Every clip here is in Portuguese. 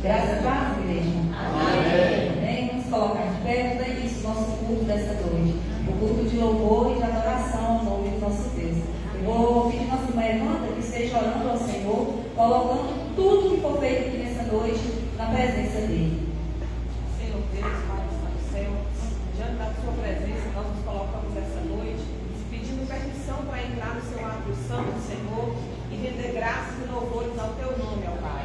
Graças a Deus, igreja. Amém. Vamos colocar de pé para início do nosso culto desta noite. O culto de louvor e de adoração ao nome do nosso Deus. Eu vou pedir nossa irmã Evandra que esteja orando ao Senhor, colocando tudo que for feito aqui nessa noite na presença dele. Senhor Deus, Pai que está no céu, diante da sua presença, nós nos colocamos essa noite, pedindo permissão para entrar no seu átrio santo, Senhor, e render graças e louvores ao teu nome, ó Pai.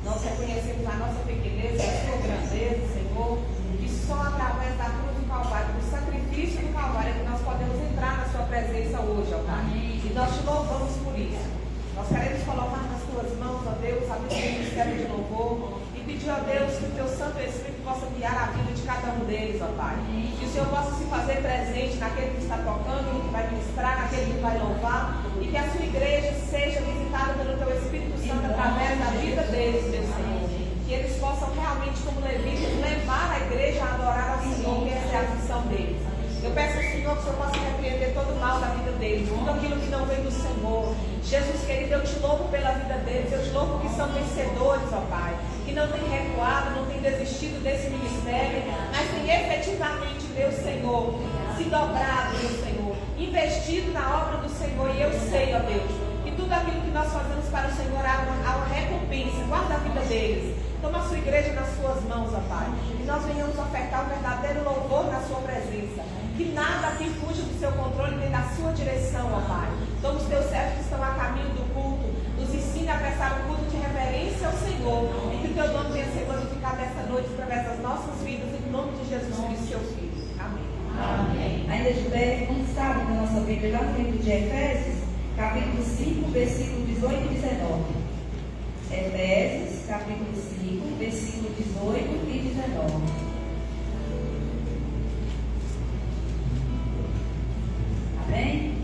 Nós reconhecemos a nossa pequeneza, a sua grandeza, Senhor, que só através da cruz do Calvário, do sacrifício do Calvário, é que nós podemos entrar na sua presença hoje, ó Pai. E nós te louvamos por isso. Nós queremos colocar nas tuas mãos, ó Deus, a vida do ministério de louvor, e pedir, ó Deus, que o teu Santo Espírito possa guiar a vida de cada um deles, ó Pai. Que o Senhor possa se fazer presente naquele que está tocando, que vai ministrar, naquele que vai louvar, e que a sua igreja seja visitada pelo teu Espírito Santo através da vida deles, meu Senhor. Que eles possam realmente, como levitas, levar a igreja a adorar ao Senhor, que essa é a missão deles. Eu peço ao Senhor que o Senhor possa repreender todo o mal da vida deles, tudo aquilo que não vem do Senhor. Jesus querido, eu te louvo pela vida deles, eu te louvo que são vencedores, ó Pai, que não têm recuado, não têm desistido desse ministério, mas têm efetivamente, meu Senhor, se dobrado, meu Senhor, investido na obra do Senhor. E eu sei, ó Deus, que tudo aquilo que nós fazemos para o Senhor há uma recompensa. Guarda a vida deles. Toma a sua igreja nas suas mãos, ó Pai. E nós venhamos ofertar um verdadeiro louvor na sua presença. Que nada aqui fuja do seu controle nem da sua direção, ó Pai. Toma os teus servos que estão a caminho do culto. Nos ensine a prestar um culto de reverência ao Senhor. E que o teu nome venha ser glorificado esta noite através das nossas vidas. Em nome de Jesus Cristo, seu Filho. Amém. Amém. Ainda de pé, como sabe, na nossa Bíblia, lá no livro de Efésios, capítulo 5, versículo 18 e 19. Efésios, capítulo 5, versículo 18 e 19. Amém?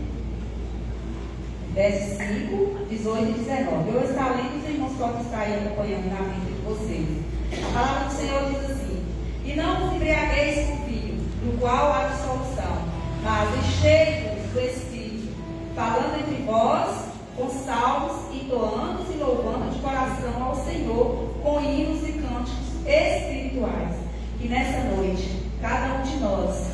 Efésios 5, 18 e 19. Eu estou lendo, os irmãos podem estar aí acompanhando na vida de vocês. A palavra do Senhor diz assim: e não vos embriagueis com vinho, no qual há dissolução, mas enchei-vos do Espírito, falando entre vós com salmos, entoando e louvando de coração ao Senhor, com hinos e cânticos espirituais. Que nessa noite, cada um de nós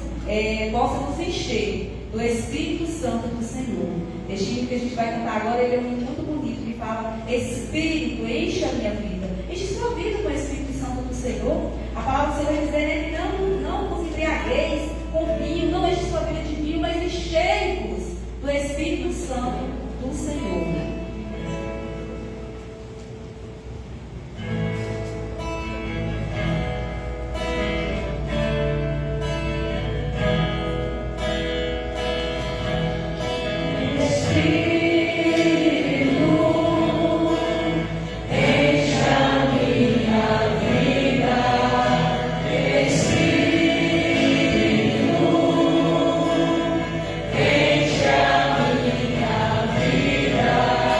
possa nos encher do Espírito Santo do Senhor. Este hino que a gente vai cantar agora, ele é um hino muito bonito, que fala: Espírito, enche a minha vida. Enche sua vida com o Espírito Santo do Senhor. A palavra do Senhor vai dizer nele: não vos embriagueis com vinho, não enche sua vida de vinho, mas enchei-vos do Espírito Santo do Senhor. Vida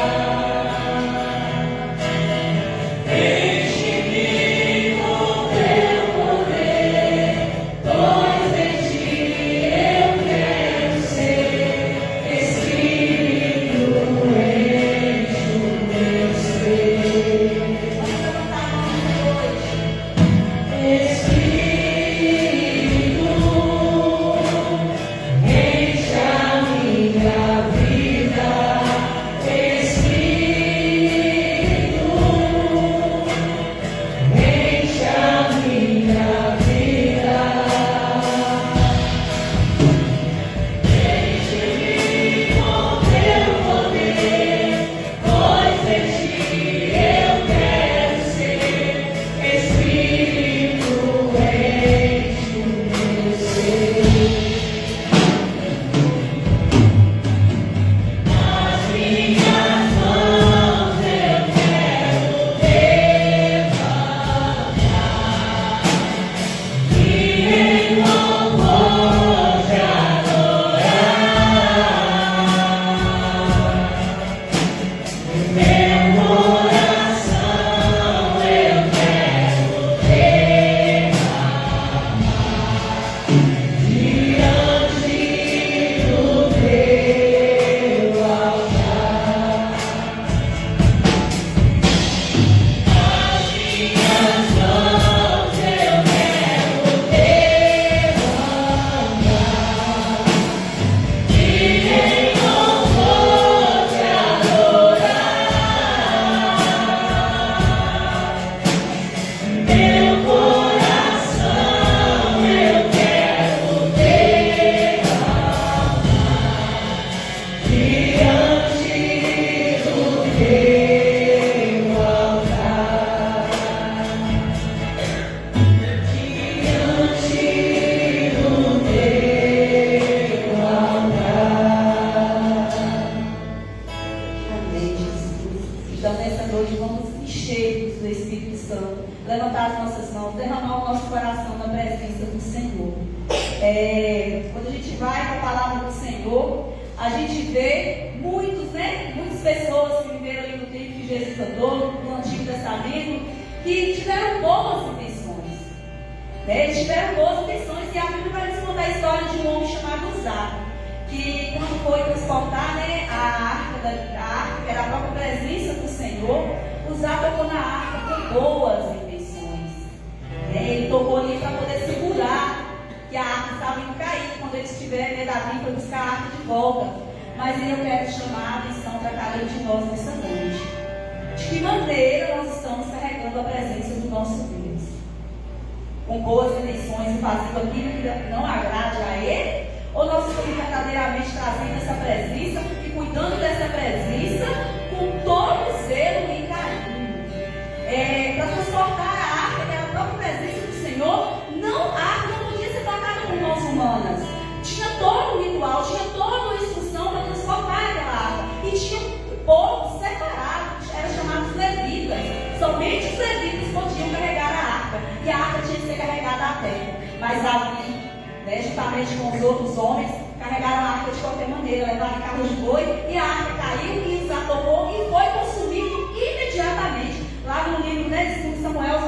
vamos encher do Espírito Santo, levantar as nossas mãos, derramar o nosso coração na presença do Senhor. Quando a gente vai para a palavra do Senhor, a gente vê muitas pessoas que viveram ali no tempo que Jesus andou, no Antigo Testamento, que tiveram boas intenções. Eles tiveram boas intenções, e a Bíblia vai nos contar a história de um homem chamado Uzá, que quando foi transportar a arca, que era a própria presença do Senhor, Uzá tocou na arca com boas intenções. Ele tocou ali para poder segurar que a arca estava indo cair, quando eles estiverem, Davi foi buscar a arca de volta. Mas eu quero chamar a atenção para cada um de nós nessa noite. De que maneira nós estamos carregando a presença do nosso Deus? Com boas intenções e fazendo aquilo que não agrade a Ele? Ou nós estamos verdadeiramente trazendo essa presença e cuidando dessa presença com todo zelo e carinho? Para transportar a arca, que era a própria presença do Senhor, a arca não podia ser tocada com mãos humanas. Tinha todo o ritual, tinha toda a instrução para transportar aquela arca. E tinha um povo separado, era chamado de levitas. Somente os levitas podiam carregar a arca. E a arca tinha que ser carregada a terra. Mas Davi, juntamente com os outros homens, carregaram a arca de qualquer maneira, levaram em carros de boi, e a arca caiu e Uzá tomou e foi consumido imediatamente. Lá no livro de Samuel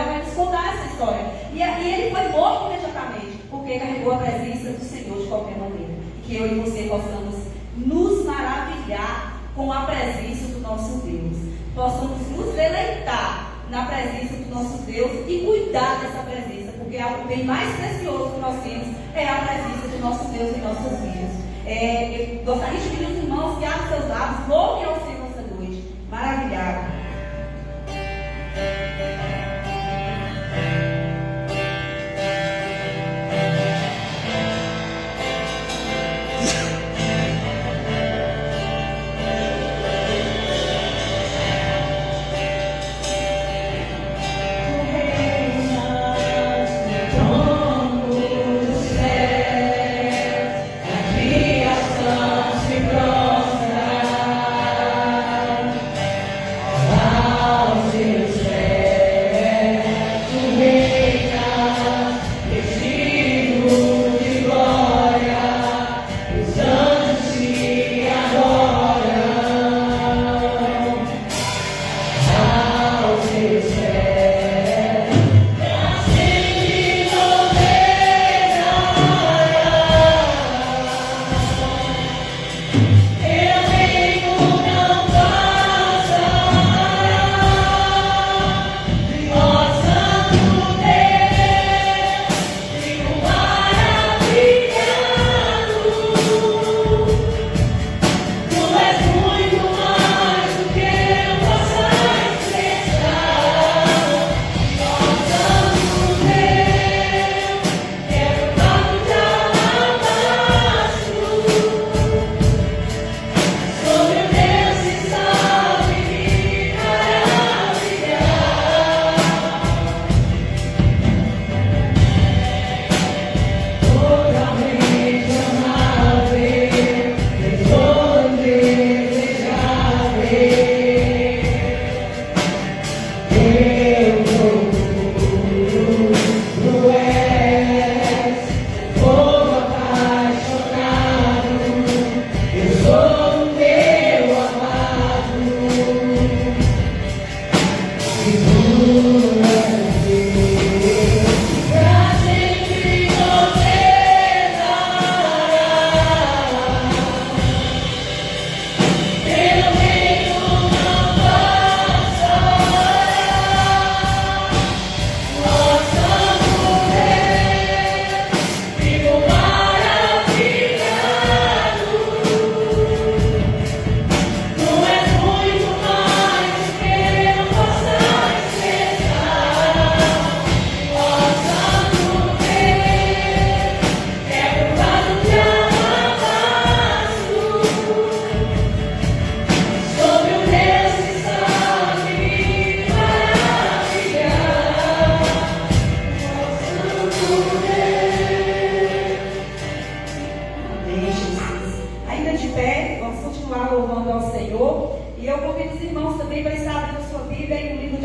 vai nos contar essa história. E ele foi morto imediatamente, porque carregou a presença do Senhor de qualquer maneira. E que eu e você possamos nos maravilhar com a presença do nosso Deus. Possamos nos deleitar na presença do nosso Deus e cuidar dessa presença, porque algo bem mais precioso que nós temos é a presença do nosso Deus em nossas vidas. Eu gostaria de pedir aos irmãos que abrem seus lábios, louvem ao Senhor nessa noite. Maravilhado. Criação se prostra.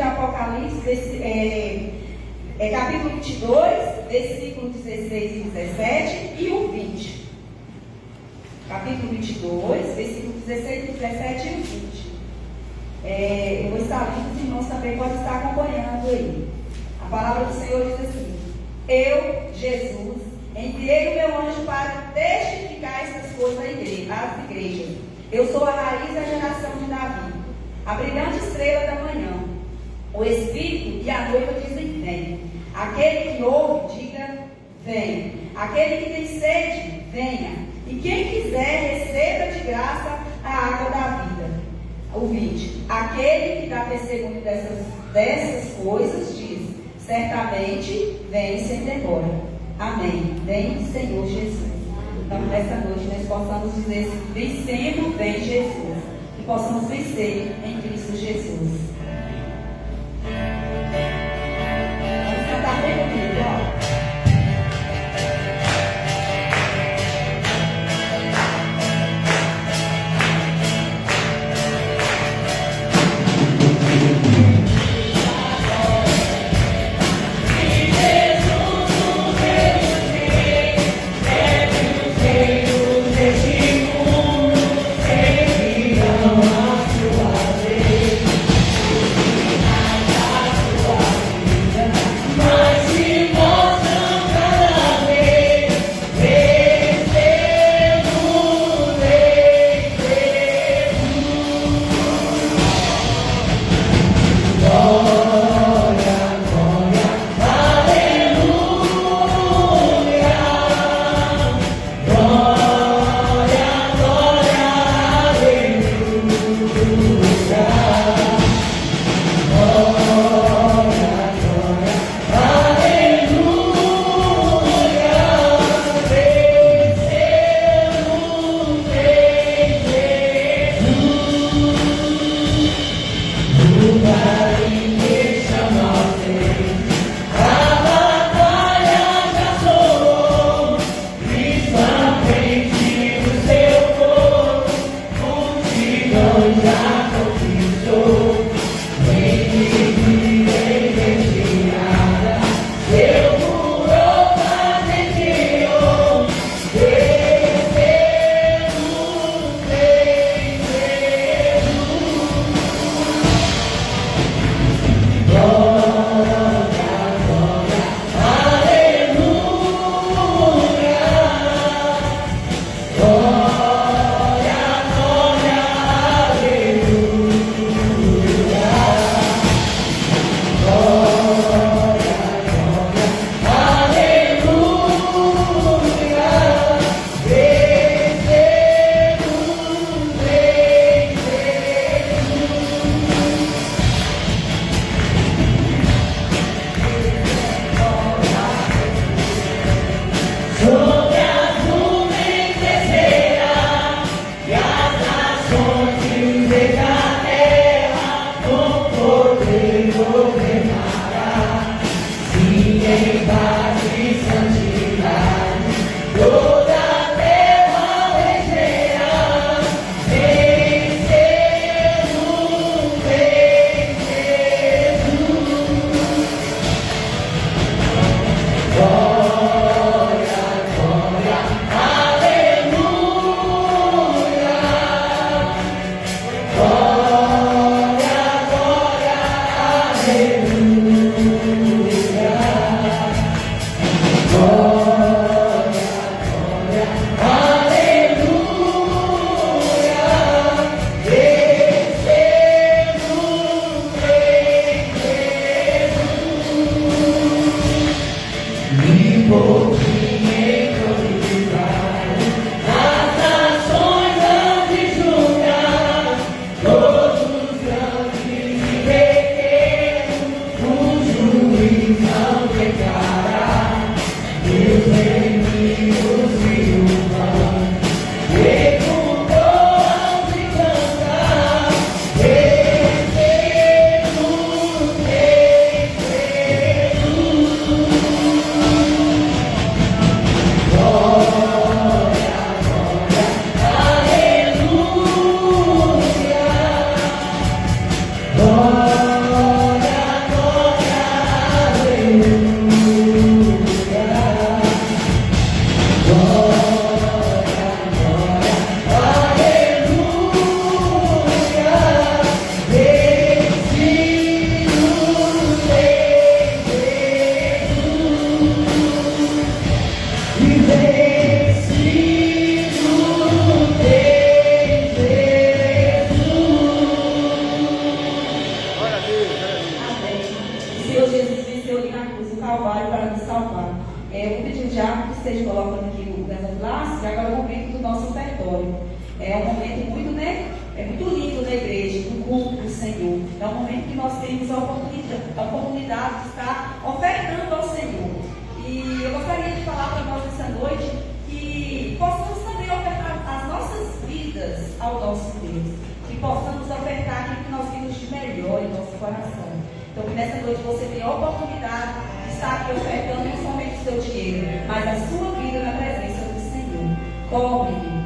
Apocalipse, capítulo 22, versículo 16 e 17 e o 20. Capítulo 22, versículo 16, 17 e o 20. Eu vou estar lendo, os irmãos também podem estar acompanhando aí. A palavra do Senhor diz assim: eu, Jesus, enviei o meu anjo para testificar essas coisas às igrejas. Eu sou a raiz da geração de Davi, a brilhante estrela da manhã. O Espírito e a noiva dizem: vem. Aquele que ouve, diga: vem. Aquele que tem sede, venha. E quem quiser, receba de graça a água da vida. O 20. Aquele que dá testemunho dessas coisas diz: certamente vem sem demora. Amém. Vem, Senhor Jesus. Então, nessa noite, nós possamos dizer: vencendo, vem Jesus. E possamos vencer em Cristo Jesus. Vamos cantar bem comigo, ó. Senhor Jesus venceu ali na cruz, no Calvário, para nos salvar. Eu vou pedir já que esteja colocando aqui o gasofilácio, que agora é o momento do nosso ofertório. É um momento muito, muito lindo na igreja, no culto do Senhor. É um momento que nós temos a oportunidade de estar ofertando ao Senhor. E eu gostaria de falar para nós essa noite que possamos também ofertar as nossas vidas ao nosso Deus. Que possamos ofertar aquilo que nós temos de melhor em nosso coração. Então, que nessa noite você tenha a oportunidade de estar aqui ofertando não somente o seu dinheiro, mas a sua vida na presença do Senhor. Cobre-me.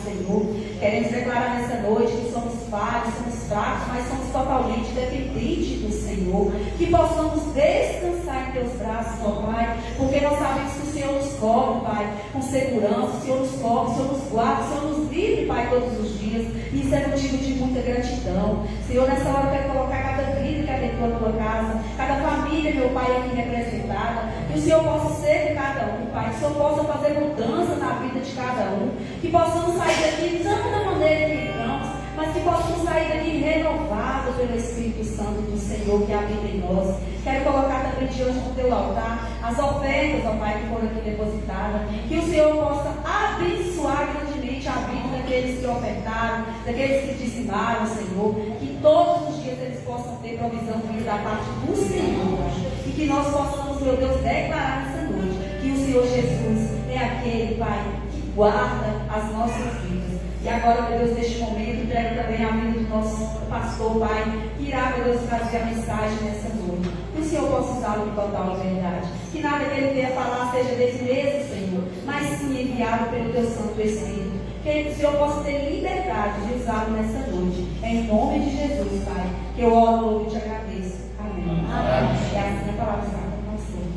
Senhor. Queremos declarar nessa noite que somos falhos, somos fracos, mas somos totalmente totalmente dependente do Senhor, que possamos descansar em teus braços, ó Pai, porque nós sabemos que o Senhor nos cobre, Pai, com segurança, o Senhor nos cobre, o Senhor nos guarda, o Senhor nos livre, Pai, todos os dias, e isso é motivo de muita gratidão. Senhor, nessa hora eu quero colocar cada vida que adentrou a tua casa, cada família, meu Pai, aqui representada, que o Senhor possa ser de cada um, Pai, que o Senhor possa fazer mudança na vida de cada um, que possamos sair daqui não da maneira que entramos, mas que possamos sair daqui renovados pelo Espírito Santo do Senhor que habita em nós. Quero colocar também diante do teu altar as ofertas, ó Pai, que foram aqui depositadas, que o Senhor possa abençoar grandemente a vida daqueles que ofertaram, daqueles que dizimaram, Senhor, que todos os dias eles possam ter provisão vinda da parte do Senhor, e que nós possamos, meu Deus, declarar nessa noite que o Senhor Jesus é aquele, Pai, que guarda as nossas vidas. E agora, meu Deus, neste momento, entrego também a vida do nosso pastor, Pai, que irá, meu Deus, trazer a mensagem nessa noite. Que o Senhor possa usá-lo com total liberdade. Que nada que ele venha falar seja desse mesmo, Senhor, mas sim enviado pelo teu Santo Espírito. Que o Senhor possa ter liberdade de usá-lo nessa noite. Em nome de Jesus, Pai, que eu oro, louvo e te agradeço. Amém. Amém. E assim a palavra está com o Senhor.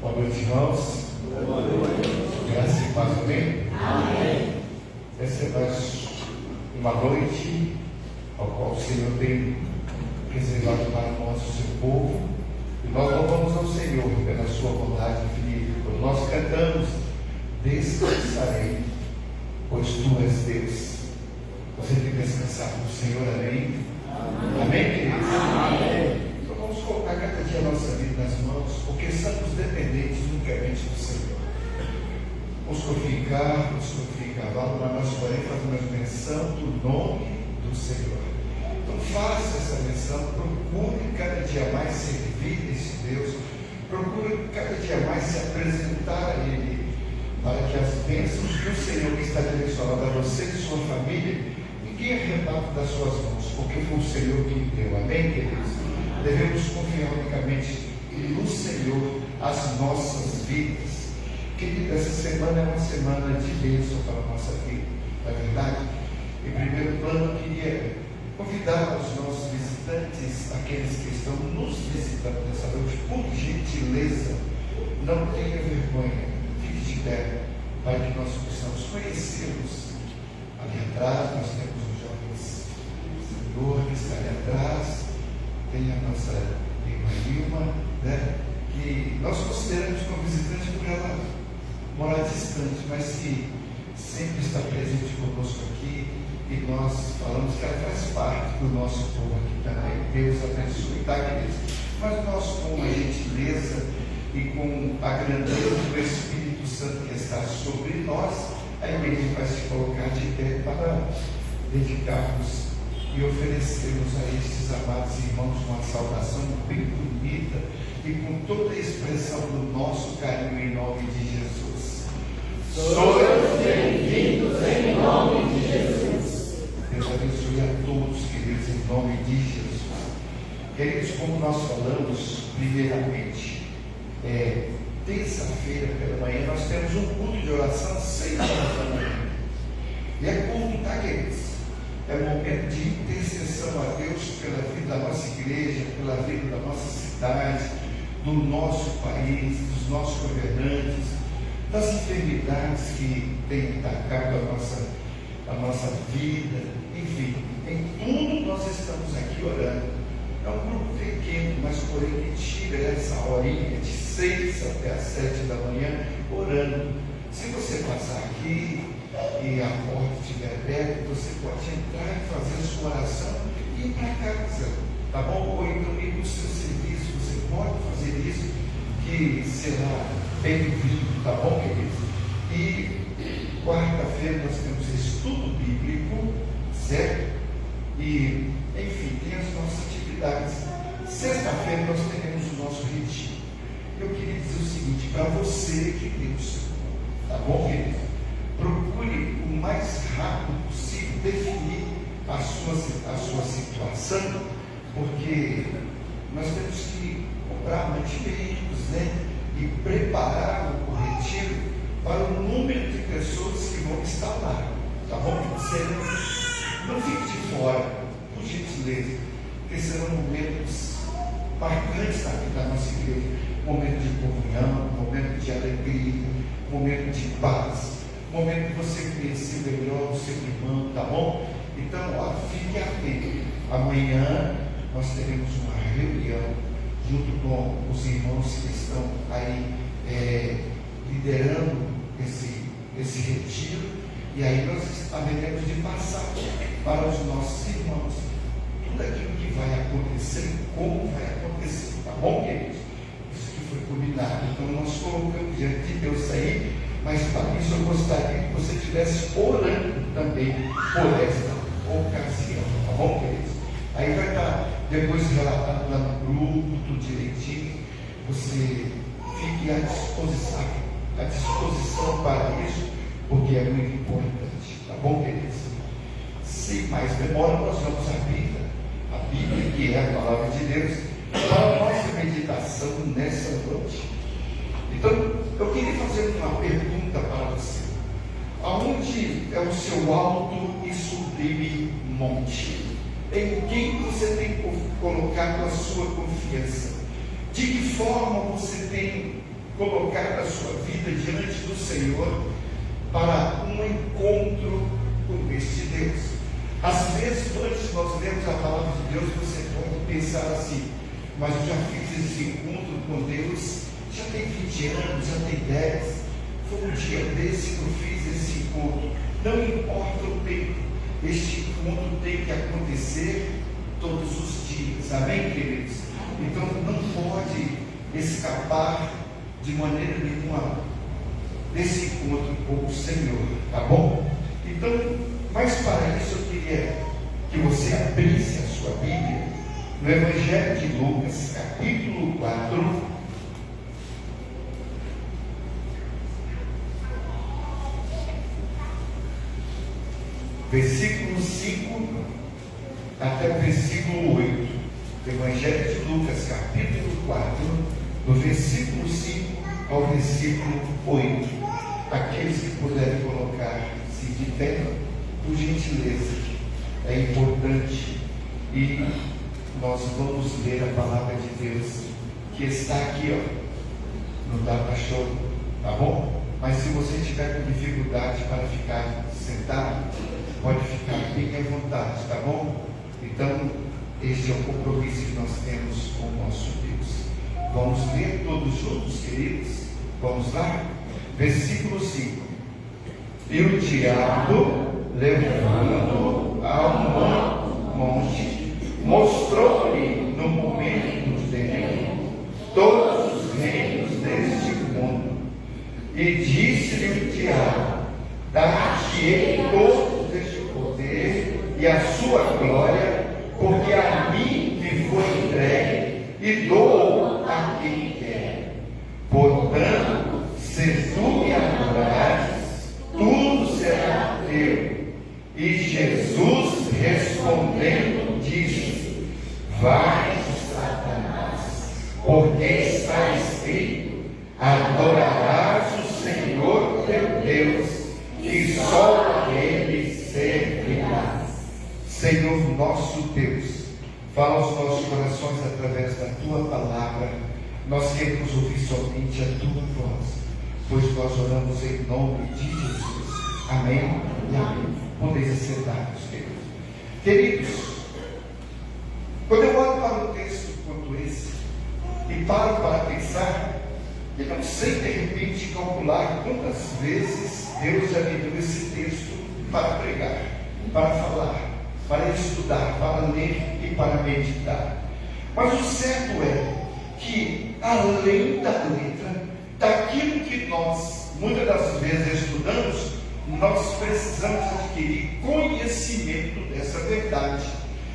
Boa noite, irmãos. Boa noite. Graça e paz, amém? Amém. Essa é mais uma noite ao qual o Senhor tem reservado para nós, o seu povo. E nós louvamos ao Senhor pela sua bondade infinita. Quando nós cantamos, descansarei, pois tu és Deus. Você tem que descansar no Senhor, amém? Amém, queridos? Amém. Então vamos colocar cada dia a nossa vida nas mãos, porque estamos dependentes unicamente do Senhor. Vamos glorificar cavalo, mas nós porém fazemos menção do nome do Senhor. Então faça essa menção, procure cada dia mais servir esse Deus, procure cada dia mais se apresentar a Ele, para que as bênçãos do Senhor que está direcionado a você e sua família, ninguém arrebata das suas mãos, porque foi o Senhor que deu. Amém, queridos? Devemos confiar unicamente no Senhor as nossas vidas. Querido, essa semana é uma semana de bênção para a nossa vida, não é verdade? Em primeiro plano, eu queria convidar os nossos visitantes, aqueles que estão nos visitando nessa noite, por gentileza, não tenha vergonha, fique de pé, para que nós possamos conhecê-los. Ali atrás nós temos os jovens senhor que está ali atrás, tem a nossa irmã Ilma, né, que nós consideramos como visitante por ela morar distante, mas que sempre está presente conosco aqui, e nós falamos que ela faz parte do nosso povo aqui também. Deus abençoe, tá, queridos? Mas nós, com a gentileza e com a grandeza do Espírito Santo que está sobre nós, a igreja vai se colocar de pé para dedicarmos e oferecermos a estes amados irmãos uma saudação bem bonita e com toda a expressão do nosso carinho em nome de Jesus. Sois bem-vindos em nome de Jesus. Deus abençoe a todos, queridos, em nome de Jesus. Queridos, como nós falamos, primeiramente, terça-feira pela manhã, nós temos um culto de oração às 6 horas da manhã. E é culto, tá, queridos? É um momento de intercessão a Deus pela vida da nossa igreja, pela vida da nossa cidade, do nosso país, dos nossos governantes, das enfermidades que têm atacado a nossa vida, enfim, em tudo nós estamos aqui orando. É um grupo pequeno, mas porém que tira essa horinha de 6 até as 7 da manhã orando. Se você passar aqui e a porta estiver aberta, você pode entrar e fazer a sua oração e ir para casa, tá bom? Ou então ir para o seu serviço, você pode fazer isso, que será bem-vindo, tá bom, queridos? E quarta-feira nós temos estudo bíblico, certo? E, enfim, tem as nossas atividades. Sexta-feira nós teremos o nosso retiro. Eu pedir para você que Deus, tá bom, querido? Procure o mais rápido possível definir a sua situação, porque nós temos que comprar mantimentos, né? E preparar o retiro para o número de pessoas que vão estar lá, tá bom? Você não fique de fora, por gentileza, porque serão momentos marcantes na vida da nossa igreja, momento de comunhão, momento de alegria, momento de paz, momento de você conhecer melhor o seu irmão, tá bom? Então, ó, fique atento. Amanhã nós teremos uma reunião junto com os irmãos que estão aí liderando esse retiro, e aí nós haveremos de passar para os nossos irmãos tudo aquilo que vai acontecer, como vai acontecer, tá bom, queridos? Isso que foi combinado. Então nós colocamos diante de Deus aí, mas para isso eu gostaria que você estivesse orando também por esta ocasião, tá bom, queridos? Aí vai estar depois relatado lá no grupo, tudo direitinho. Você fique à disposição para isso, porque é muito importante, tá bom, queridos? Sem mais demora, nós vamos abrir a Bíblia, que é a palavra de Deus, para a nossa meditação nessa noite. Então, eu queria fazer uma pergunta para você. Aonde é o seu alto e sublime monte? Em quem você tem colocado a sua confiança? De que forma você tem colocado a sua vida diante do Senhor para um encontro com este Deus? Às vezes, antes nós lemos a palavra de Deus, você pode pensar assim: mas eu já fiz esse encontro com Deus, já tem 20 anos, já tem 10, foi um dia desse que eu fiz esse encontro. Não importa o tempo, este encontro tem que acontecer todos os dias, amém, queridos? Então não pode escapar de maneira nenhuma desse encontro com o Senhor, tá bom? Então, mas para isso eu queria que você abrisse a sua Bíblia no Evangelho de Lucas, capítulo 4, versículo 5 até o versículo 8. Evangelho de Lucas, capítulo 4, do versículo 5 ao versículo 8. Aqueles que puderem colocar-se de pé, por gentileza, é importante. E nós vamos ler a palavra de Deus, que está aqui, ó, no data-show, tá bom? Mas se você tiver com dificuldade para ficar sentado, pode ficar bem à vontade, tá bom? Então, este é o compromisso que nós temos com o nosso Deus. Vamos ler todos juntos, queridos? Vamos lá? Versículo 5. E o diabo, levando ao monte, mostrou-lhe no momento do tempo todos os reinos deste mundo. E disse-lhe o diabo: dar-te-ei todo este poder e a sua glória, porque a mim me foi entregue e dou a quem quer. Portanto, se tu me adorares, tudo será teu. E Jesus respondendo disse: vai, Satanás, porque está escrito: adorarás o Senhor teu Deus, e só a Ele servirás. Senhor nosso Deus, fala aos nossos corações através da Tua palavra. Nós queremos ouvir somente a Tua voz, pois nós oramos em nome de Jesus. Amém e amém. Podeis sentar-nos, queridos. Queridos, quando eu olho para um texto quanto esse e paro para pensar, eu não sei de repente calcular quantas vezes Deus já me deu esse texto para pregar, para falar, para estudar, para ler e para meditar. Mas o certo é que, além da letra, daquilo que nós muitas das vezes estudamos, nós precisamos adquirir conhecimento dessa verdade.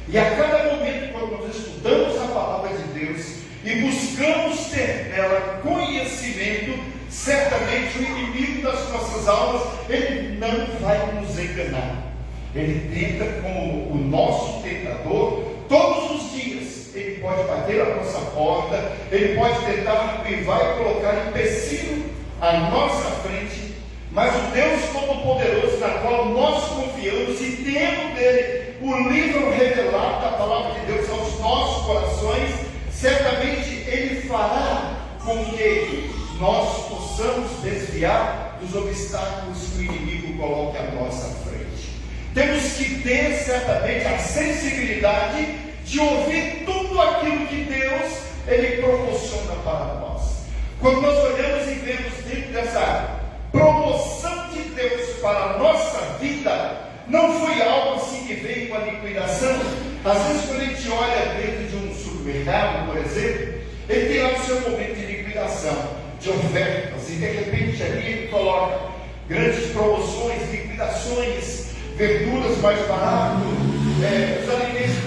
E a cada momento, quando nós estudamos a palavra de Deus e buscamos ter nela conhecimento, certamente o inimigo das nossas almas, ele não vai nos enganar. Ele tenta, como o nosso tentador, todos os dias. Ele pode bater a nossa porta, ele pode tentar e vai colocar empecilho à nossa frente, mas o Deus Todo-Poderoso, na qual nós confiamos e temos dele o livro revelado da palavra de Deus aos nossos corações, certamente ele fará com que nós possamos desviar dos obstáculos que o inimigo coloca à nossa frente. Temos que ter certamente a sensibilidade de ouvir tudo aquilo que Deus ele proporciona para nós. Quando nós olhamos e vemos dentro dessa promoção de Deus para a nossa vida, não foi algo assim que veio com a liquidação. Às vezes quando a gente olha dentro de um supermercado, por exemplo, ele tem lá o seu momento de liquidação, de ofertas, e de repente ali ele coloca grandes promoções, liquidações, verduras mais baratas, os alimentos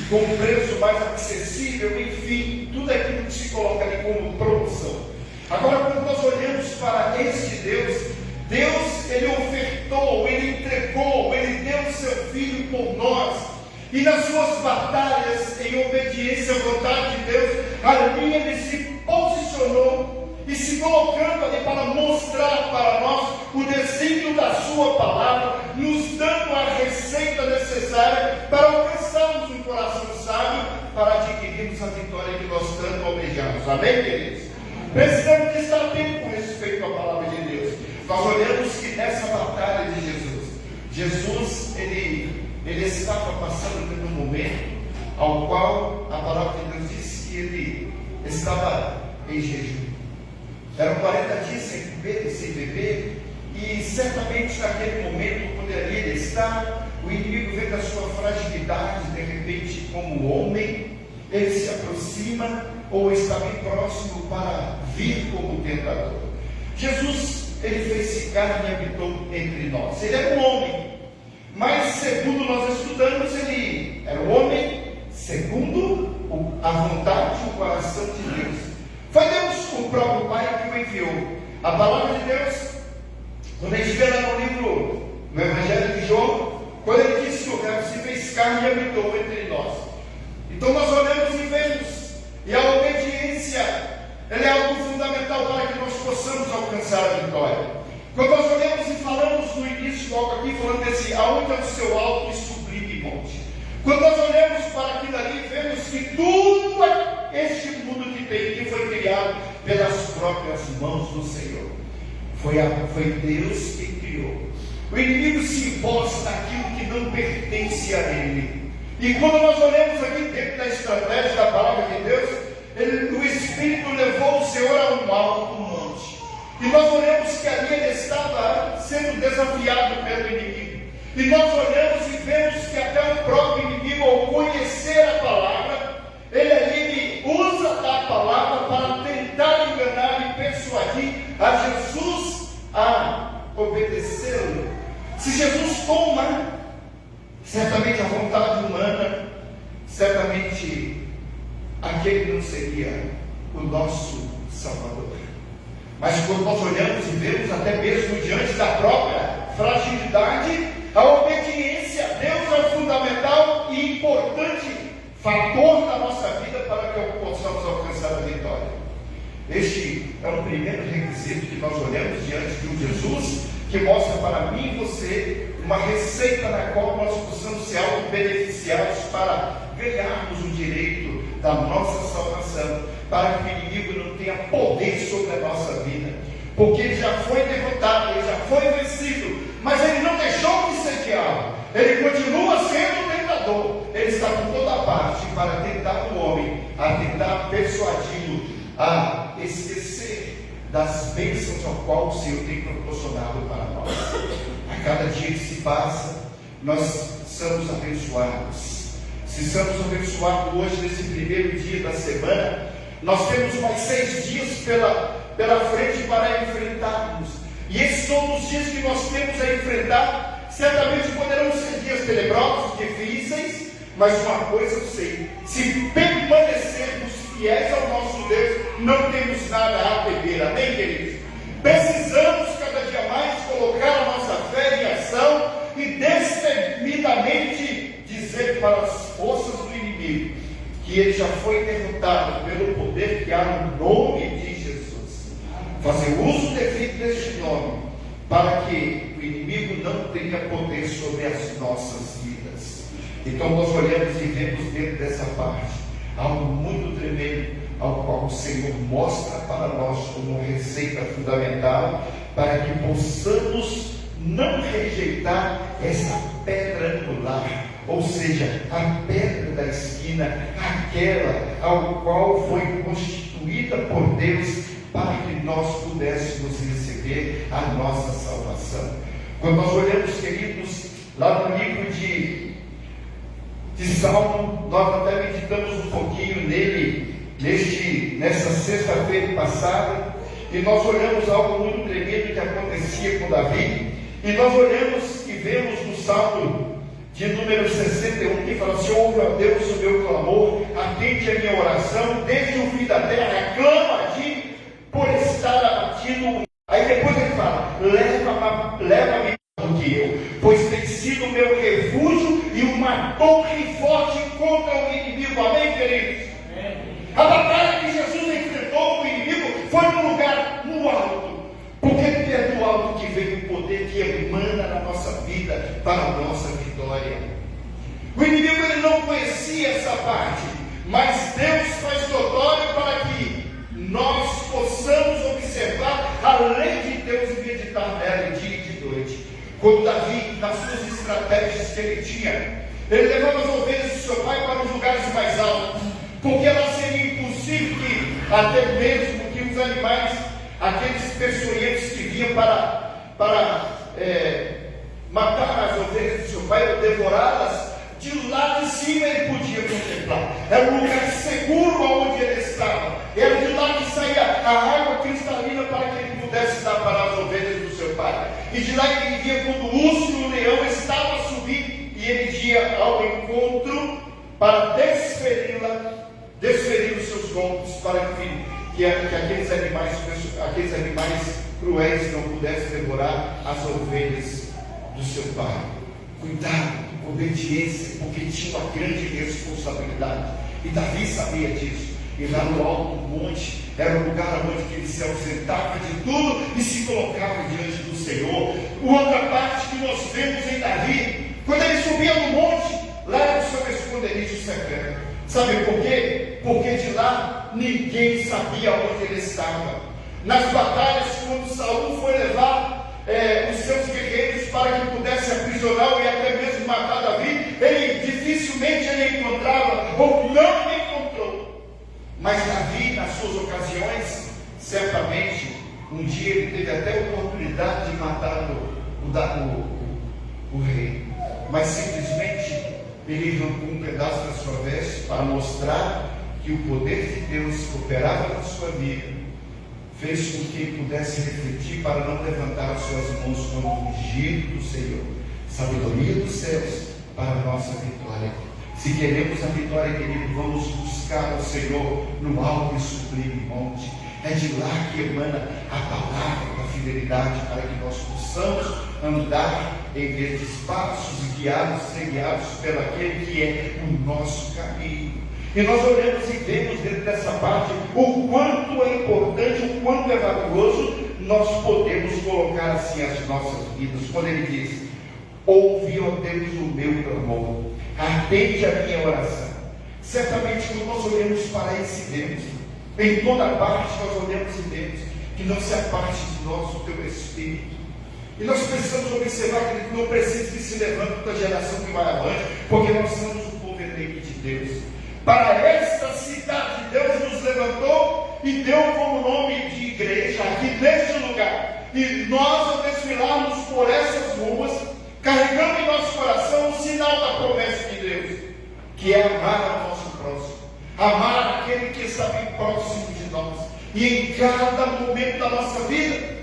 com preço mais acessível, enfim, tudo aquilo que se coloca ali como promoção. Agora, quando nós olhamos para este Deus, ele ofertou, ele entregou, ele deu o seu Filho por nós, e nas suas batalhas, em obediência à vontade de Deus, ali ele se posicionou e se colocando ali para mostrar para nós o desígnio da sua palavra, nos dando a receita necessária para alcançarmos um coração sábio, para adquirirmos a vitória que nós tanto almejamos. Amém, queridos? Precisamos estar atentos com respeito à palavra de Deus. Nós olhamos que nessa batalha de Jesus, ele estava passando por um momento ao qual a palavra de Deus diz que ele estava em jejum. Eram 40 dias sem comer e sem beber, e certamente naquele momento poderia ele estar. O inimigo vê da sua fragilidade, de repente, como homem, ele se aproxima ou está bem próximo para vir como tentador. Jesus, ele fez-se carne e habitou entre nós. Ele era um homem, mas segundo nós estudamos, ele era um homem segundo a vontade e o coração de Deus. Foi Deus, o próprio Pai, que o enviou. A palavra de Deus, quando a gente vê lá no livro, no Evangelho de João, quando ele disse que o Verbo se fez carne e habitou entre nós. Então nós olhamos e vemos, e a obediência, ela é algo fundamental para que nós possamos alcançar a vitória. Quando nós olhamos e falamos no início, logo aqui, falando desse, aonde é o seu alto e sublime monte. Quando nós olhamos para aquilo ali, vemos que tudo este mundo que foi criado pelas próprias mãos do Senhor. Foi Deus quem criou. O inimigo se imposta naquilo que não pertence a ele. E quando nós olhamos aqui dentro da estratégia da palavra de Deus, o Espírito levou o Senhor a um alto monte. E nós olhamos que ali ele estava sendo desafiado pelo inimigo. E nós olhamos e vemos que até o próprio inimigo, ao conhecer a palavra, ele usa a palavra para tentar enganar e persuadir a Jesus a obedecê-lo. Se Jesus toma certamente a vontade humana, certamente aquele não seria o nosso Salvador. Mas quando nós olhamos e vemos até mesmo diante da própria fragilidade, a obediência a Deus é o fundamental e importante fator da nossa vida para que possamos alcançar a vitória. Este é o primeiro requisito que nós olhamos diante de um Jesus que mostra para mim e você uma receita na qual nós possamos ser auto-beneficiados para ganharmos o direito da nossa salvação, para que o inimigo não tenha poder sobre a nossa vida, porque ele já foi derrotado, ele já foi vencido, mas ele não deixou de ser diabo, ele continua sendo tentador, ele está por toda parte para tentar o homem, a tentar persuadi-lo a esquecer das bênçãos ao qual o Senhor tem proporcionado para nós. A cada dia que se passa, nós somos abençoados. Se somos abençoados hoje, nesse primeiro dia da semana, nós temos mais 6 dias pela frente para enfrentarmos. E esses são os dias que nós temos a enfrentar. Certamente poderão ser dias tenebrosos, difíceis, mas uma coisa eu sei: se permanecermos fiéis ao nosso Deus, não temos nada a temer. Amém, queridos? que ele já foi derrotado pelo poder que há no nome de Jesus. Fazer uso devido deste nome, para que o inimigo não tenha poder sobre as nossas vidas. Então nós olhamos e vemos dentro dessa parte algo muito tremendo, ao qual o Senhor mostra para nós como receita fundamental, para que possamos não rejeitar essa pedra angular, ou seja, a pedra da esquina, aquela ao qual foi constituída por Deus para que nós pudéssemos receber a nossa salvação. Quando nós olhamos, queridos, lá no livro de Salmo, nós até meditamos um pouquinho nele nessa sexta-feira passada, e nós olhamos algo muito tremendo que acontecia com Davi, e nós olhamos e vemos no Salmo de número 61, que fala assim: ouve, ó Deus, o meu clamor, atende a minha oração, desde o fim da terra, clamo a ti, por estar abatido. Aí depois ele fala: leva-me do que eu, pois tem sido meu refúgio e uma torre forte contra o inimigo. Amém, queridos? A batalha que Jesus enfrentou com o inimigo foi num lugar no alto, porque é do alto que vem o poder que emana na nossa vida para a nossa vitória. O inimigo ele não conhecia essa parte, mas Deus faz notório para que nós possamos observar a lei de Deus e meditar nela dia e de noite. Quando Davi, nas suas estratégias que ele tinha, ele levava as ovelhas do seu pai para os lugares mais altos, porque ela seria impossível que, até mesmo que os animais, aqueles peçonhentos que vinham para matar as ovelhas do seu pai ou devorá-las, de lá de cima ele podia contemplar. Era um lugar seguro onde ele estava. Era de lá que saía a água cristalina para que ele pudesse dar para as ovelhas do seu pai. E de lá ele via quando o urso e o leão estavam a subir, e ele ia ao encontro para desferir os seus golpes, para que aqueles animais cruéis não pudessem devorar as ovelhas do seu pai. Cuidado, obediência, porque tinha uma grande responsabilidade, e Davi sabia disso. E lá no alto do monte era um lugar onde ele se ausentava de tudo e se colocava diante do Senhor. Outra parte que nós vemos em Davi, quando ele subia no monte, lá era o seu esconderijo secreto. Sabe por quê? Porque de lá ninguém sabia onde ele estava. Nas batalhas, quando Saul foi levar os seus guerreiros para que pudesse aprisionar e até mesmo matar Davi, ele dificilmente ele encontrava, ou não encontrou. Mas Davi, nas suas ocasiões, certamente, um dia ele teve até a oportunidade de matar o rei, mas simplesmente ele arrancou um pedaço da sua veste para mostrar que o poder de Deus que operava na sua vida fez com que ele pudesse refletir para não levantar as suas mãos quando o ungido do Senhor. Sabedoria dos céus para a nossa vitória. Se queremos a vitória, querido, vamos buscar o Senhor no alto e sublime monte. É de lá que emana a palavra da fidelidade, para que nós possamos andar em verdes passos e ser guiados pelo aquele que é o nosso caminho. E nós olhamos e vemos dentro dessa parte o quanto é importante, o quanto é valioso nós podemos colocar assim as nossas vidas. Quando ele diz: ouve, ó Deus, o meu clamor, atende a minha oração. Certamente quando nós olhamos para esse Deus, em toda parte nós olhamos e vemos que não se aparte de nós o teu Espírito. E nós precisamos observar que não precisa que se levante da geração que vai avante, porque nós somos o povo eleito de Deus. Para esta cidade Deus nos levantou e deu como nome de igreja aqui neste lugar. E nós, ao desfilarmos por essas ruas, carregamos em nosso coração o sinal da promessa de Deus, que é amar o nosso próximo, amar aquele que está bem próximo de nós, e em cada momento da nossa vida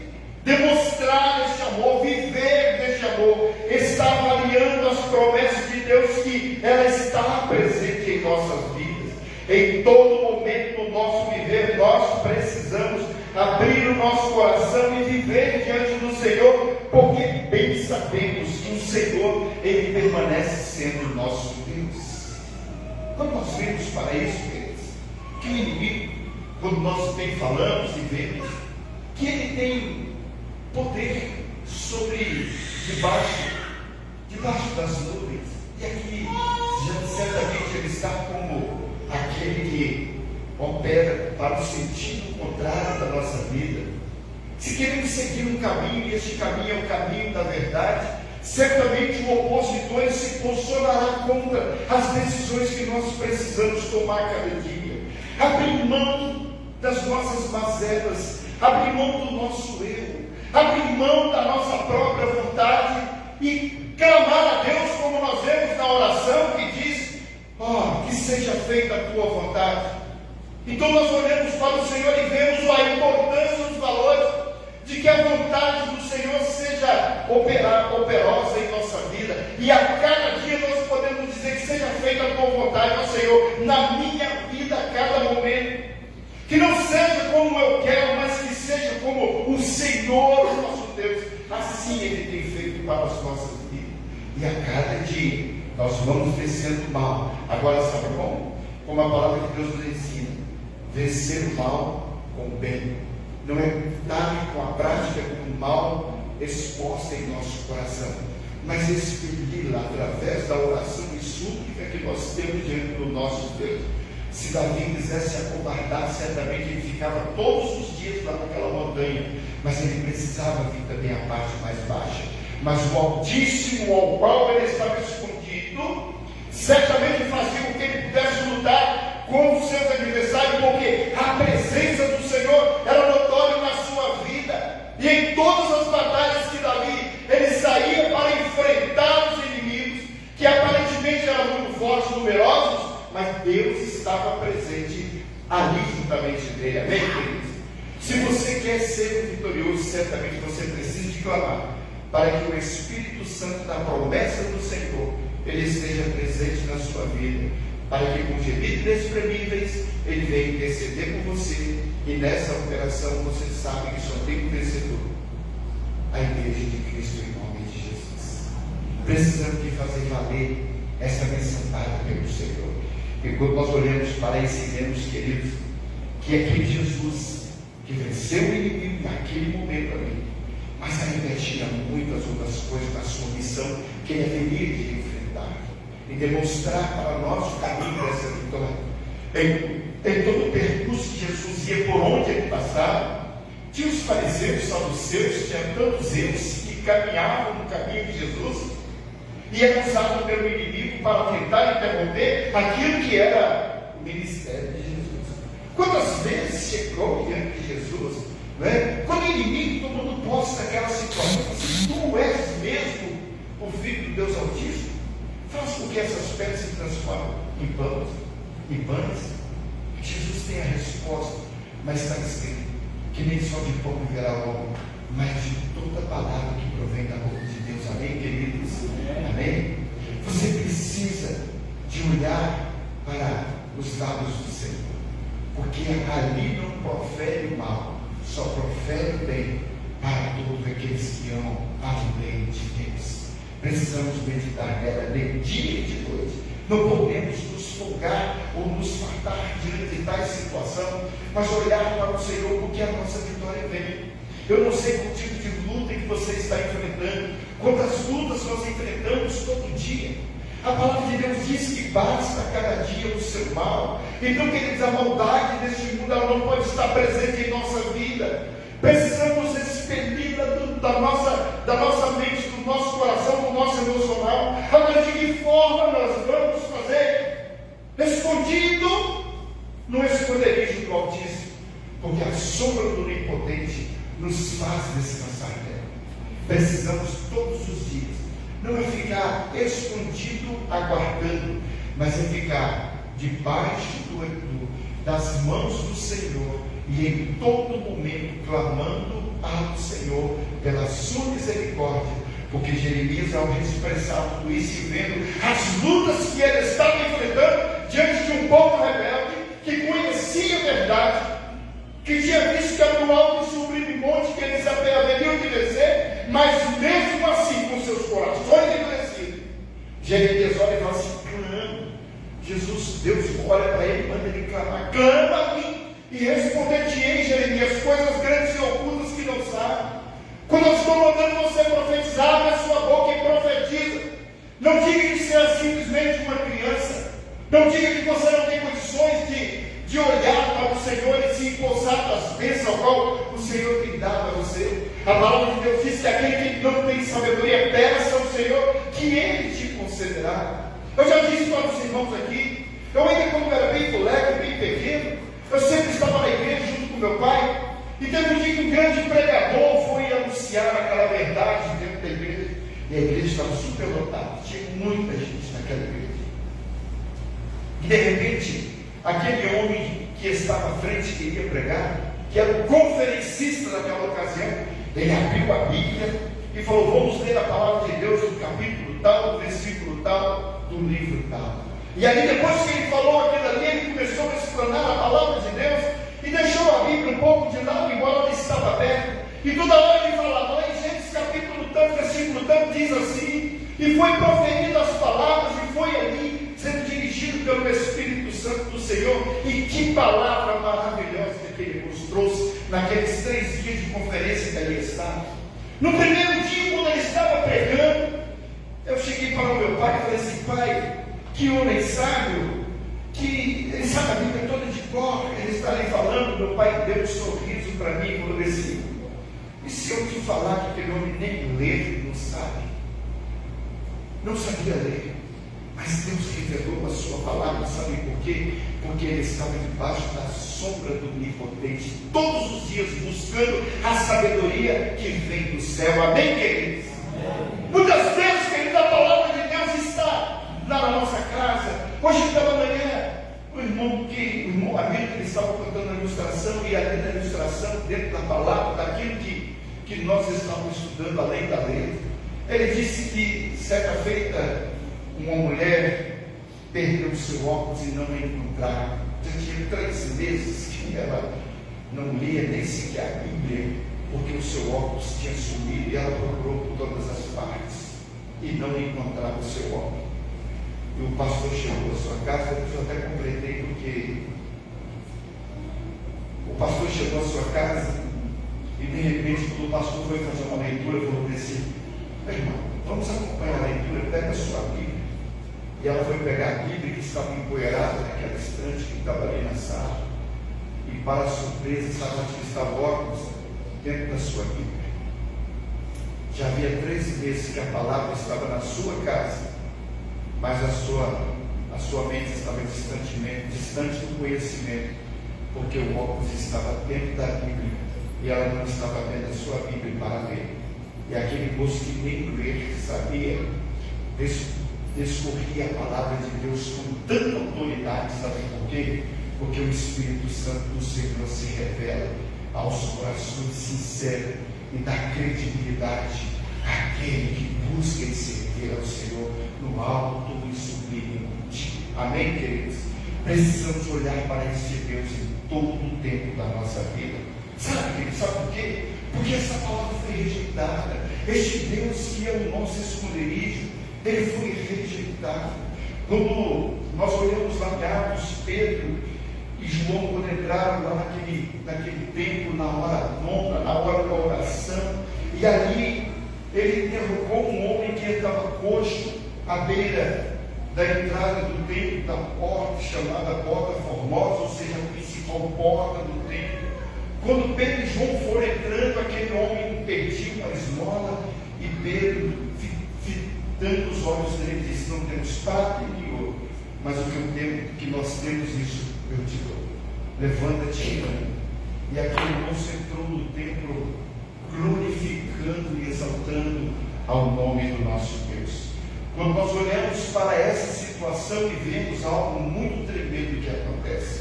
demonstrar este amor, viver deste amor, estar avaliando as promessas de Deus, que ela está presente em nossas vidas. Em todo momento do nosso viver, nós precisamos abrir o nosso coração e viver diante do Senhor, porque bem sabemos que o Senhor, Ele permanece sendo o nosso Deus. Quando nós vemos para isso, queridos, que o inimigo, quando nós bem falamos e vemos, que ele tem poder sobre, debaixo das nuvens, e aqui, já certamente ele está como aquele que opera para o sentido contrário da nossa vida. Se queremos seguir um caminho, e este caminho é o caminho da verdade, certamente o opositor se posicionará contra as decisões que nós precisamos tomar cada dia. Abrir mão das nossas mazelas, abrir mão do nosso eu, abrir mão da nossa própria vontade e clamar a Deus, como nós vemos na oração que diz: que seja feita a tua vontade. Então nós olhamos para o Senhor e vemos a importância, os valores de que a vontade do Senhor seja operosa em nossa vida, e a cada dia nós podemos dizer que seja feita a tua vontade, ó Senhor, na minha vida a cada momento, que não seja como eu quero, mas que seja como o Senhor, nosso Deus, assim Ele tem feito para as nossas vidas, e a cada dia nós vamos vencendo o mal. Agora sabe como a palavra de Deus nos ensina, vencer o mal com o bem. Não é estar com a prática do mal exposta em nosso coração, mas expeli-la através da oração e súplica que nós temos diante do nosso Deus. Se Davi quisesse acovardar, certamente ele ficava todos os dias lá naquela montanha, mas ele precisava vir também à parte mais baixa. Mas o Altíssimo ao qual ele estava escondido, certamente fazia com que ele pudesse lutar com os seus adversários, porque a presença do Senhor era notória na sua vida, e em todas as batalhas que Davi ele saía para enfrentar os inimigos, que aparentemente eram muito fortes, numerosos, mas Deus estava presente ali juntamente dele. Amém, queridos? Se você quer ser vitorioso, certamente você precisa de clamar para que o Espírito Santo da promessa do Senhor ele esteja presente na sua vida, para que com gemidos inexprimíveis ele venha interceder por você, e nessa operação você sabe que só tem um vencedor: a Igreja de Cristo em nome de Jesus. Precisamos de fazer valer essa missão dada pelo Senhor. E quando nós olhamos para isso e vemos, queridos, que aquele Jesus que venceu o inimigo naquele momento ali, mas ainda tinha muitas outras coisas na sua missão que ele haveria de enfrentar e demonstrar para nós o caminho dessa vitória. Em todo o percurso que Jesus ia, por onde ele passava, tinha os fariseus, saduceus, tinha tantos eles que caminhavam no caminho de Jesus e era usado pelo inimigo para tentar interromper aquilo que era o ministério de Jesus. Quantas vezes chegou diante de Jesus, né? Quando o inimigo tomou posse daquela situação, assim: tu és mesmo o Filho do Deus Altíssimo? Faz com que essas pedras se transformem em pães. Jesus tem a resposta, mas está escrito que nem só de pão viverá o homem, mas de toda palavra que provém da boca de Deus. Amém, queridos? Amém? Você precisa de olhar para os lábios do Senhor, porque ali não profere o mal, só profere o bem para todos aqueles que amam o bem de Deus. Precisamos meditar nela de dia e de noite. Não podemos nos folgar ou nos fartar diante de tal situação, mas olhar para o Senhor, porque a nossa vitória vem. Eu não sei qual tipo de luta que você está enfrentando, quantas lutas nós enfrentamos todo dia. A palavra de Deus diz que basta cada dia o seu mal. Então, queridos, a maldade deste mundo ela não pode estar presente em nossa vida. Precisamos expeli-la da nossa mente, do nosso coração, do nosso emocional. Agora, de que forma nós vamos fazer? Escondido no esconderijo do Altíssimo, porque a sombra do Onipotente nos faz descansar dela. Precisamos todos os dias, não é ficar escondido aguardando, mas é ficar debaixo das mãos do Senhor e em todo momento clamando ao Senhor pela sua misericórdia, porque Jeremias, ao expressar tudo isso e vendo as lutas que ele estava enfrentando diante de um povo rebelde que conhecia a verdade, que tinha visto que era no alto e sublime monte que eles haveriam de vencer, mas mesmo assim com seus corações endurecidos, Jeremias olha e fala assim: Jesus, Deus clamar. Clama a mim e responder-te-ei, Jeremias, coisas grandes e ocultas que não sabem. Quando eu estou mandando você profetizar, abre a sua boca e profetiza. Não diga que você é simplesmente uma criança. Não diga que você não tem condições de olhar para o Senhor e se empossar das bênçãos qual o Senhor tem dado a você. A palavra de Deus diz que aquele que não tem sabedoria, peça ao Senhor, que Ele te concederá. Eu já disse para os irmãos aqui, eu ainda quando era bem moleque, bem pequeno, eu sempre estava na igreja junto com meu pai, e teve um dia que um grande pregador foi anunciar aquela verdade dentro da igreja, e a igreja estava super lotada, tinha muita gente naquela igreja. E de repente, aquele homem que estava à frente que iria pregar, que era o conferencista daquela ocasião, ele abriu a Bíblia e falou: vamos ler a palavra de Deus do capítulo tal, do versículo tal, do livro tal. E aí depois que ele falou aquilo ali, ele começou a explanar a palavra de Deus e deixou a Bíblia um pouco de lado, embora ela estava aberta, e toda hora ele falava: lá em Gênesis capítulo tanto, versículo tanto, diz assim, e foi proferido as palavras, e foi ali sendo dirigido pelo Espírito Santo do Senhor. E que palavra maravilhosa que ele nos trouxe naqueles 3 dias de conferência que ele estava. No primeiro dia, quando ele estava pregando, eu cheguei para o meu pai e falei assim: pai, que homem sábio, que ele sabe a Bíblia toda de cor, ele está ali falando. Meu pai deu um sorriso para mim e falou assim: e se eu te falar que aquele homem nem ler não sabe, não sabia ler, mas Deus revelou a sua palavra, sabe por quê? Porque ele estava debaixo da sombra do Onipotente, todos os dias buscando a sabedoria que vem do céu. Amém, queridos? Amém. Muitas vezes, queridos, a palavra de Deus está lá na nossa casa. Hoje pela manhã, o irmão amigo, ele estava contando a ilustração, e ali na ilustração, dentro da palavra, daquilo que nós estávamos estudando além da letra, ele disse que certa feita uma mulher perdeu o seu óculos e não a encontrava. Já tinha 3 meses que ela não lia nem sequer a Bíblia, porque o seu óculos tinha sumido, e ela procurou por todas as partes e não encontrava o seu óculos. E o pastor chegou à sua casa, eu até completei, porque o pastor chegou à sua casa e de repente, quando o pastor foi fazer uma leitura, falou assim: meu irmão, vamos acompanhar a leitura, pega a sua Bíblia. E ela foi pegar a Bíblia que estava empoeirada naquela estante que estava ali na sala, e para a surpresa, sabe onde estava o óculos? Dentro da sua Bíblia. Já havia 13 meses que a palavra estava na sua casa, mas a sua mente estava distante do conhecimento, porque o óculos estava dentro da Bíblia, e ela não estava vendo a sua Bíblia para ler. E aquele moço que nem ler sabia, descorria a palavra de Deus com tanta autoridade. Sabe por quê? Porque o Espírito Santo do Senhor se revela aos corações sinceros e dá credibilidade àquele que busca e servir ao Senhor no alto e sublime monte. Amém, queridos? Precisamos olhar para este Deus em todo o tempo da nossa vida. Sabe, queridos, sabe por quê? Porque essa palavra foi rejeitada. Este Deus que é o nosso esconderijo, ele foi rejeitado. Quando nós olhamos lá em Atos, Pedro e João, quando entraram lá naquele templo, na hora nona, na hora da oração, e ali ele interrogou um homem que estava coxo à beira da entrada do templo, da porta chamada Porta Formosa, ou seja, a principal porta do templo. Quando Pedro e João foram entrando, aquele homem pediu uma esmola, e Pedro, fitando os olhos dele, disse: não temos prata nem ouro, mas o que nós temos, isso eu te dou. Levanta-te e anda. E aquele moço entrou no templo glorificando e exaltando ao nome do nosso Deus. Quando nós olhamos para essa situação e vemos algo muito tremendo que acontece,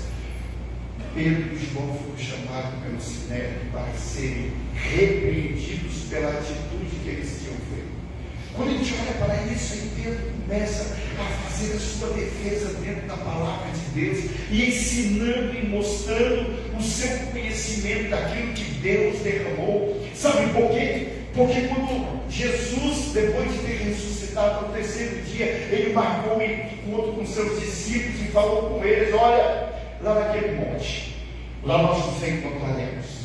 Pedro e João foram chamados pelo Sinédrio para serem repreendidos pela atitude que eles tinham feito. Quando a gente olha para isso, aí Pedro começa a fazer a sua defesa dentro da palavra de Deus, e ensinando e mostrando o seu conhecimento daquilo que Deus derramou. Sabe por quê? Porque quando Jesus, depois de ter ressuscitado no 3º dia, ele marcou um encontro com seus discípulos e falou com eles: olha, lá naquele monte. Lá nós nos encontraremos.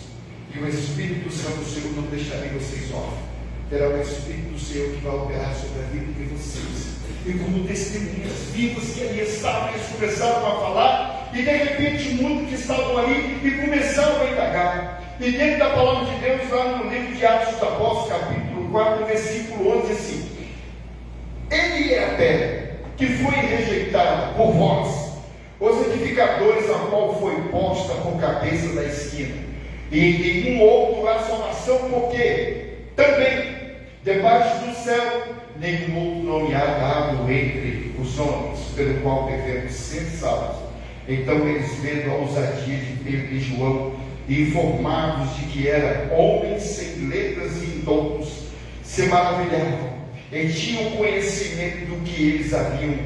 E o Espírito Santo do Senhor não deixará vocês órfãos. Terá o Espírito do Senhor que vai operar sobre a vida de vocês. E como testemunhas vivas que ali estavam, eles começaram a falar. E de repente muitos que estavam ali e começaram a indagar. E dentro da palavra de Deus, lá no livro de Atos dos Apóstolos, capítulo 4, versículo 11, assim: ele é a pedra que foi rejeitada por vós, os edificadores, a qual foi posta por cabeça da esquina, e em um outro há salvação, porque também debaixo do céu nenhum outro nome há dado entre os homens, pelo qual devemos ser salvos. Então eles, vendo a ousadia de Pedro e João, informados de que eram homens sem letras e indoutos, se maravilhavam e tinham conhecimento do que eles haviam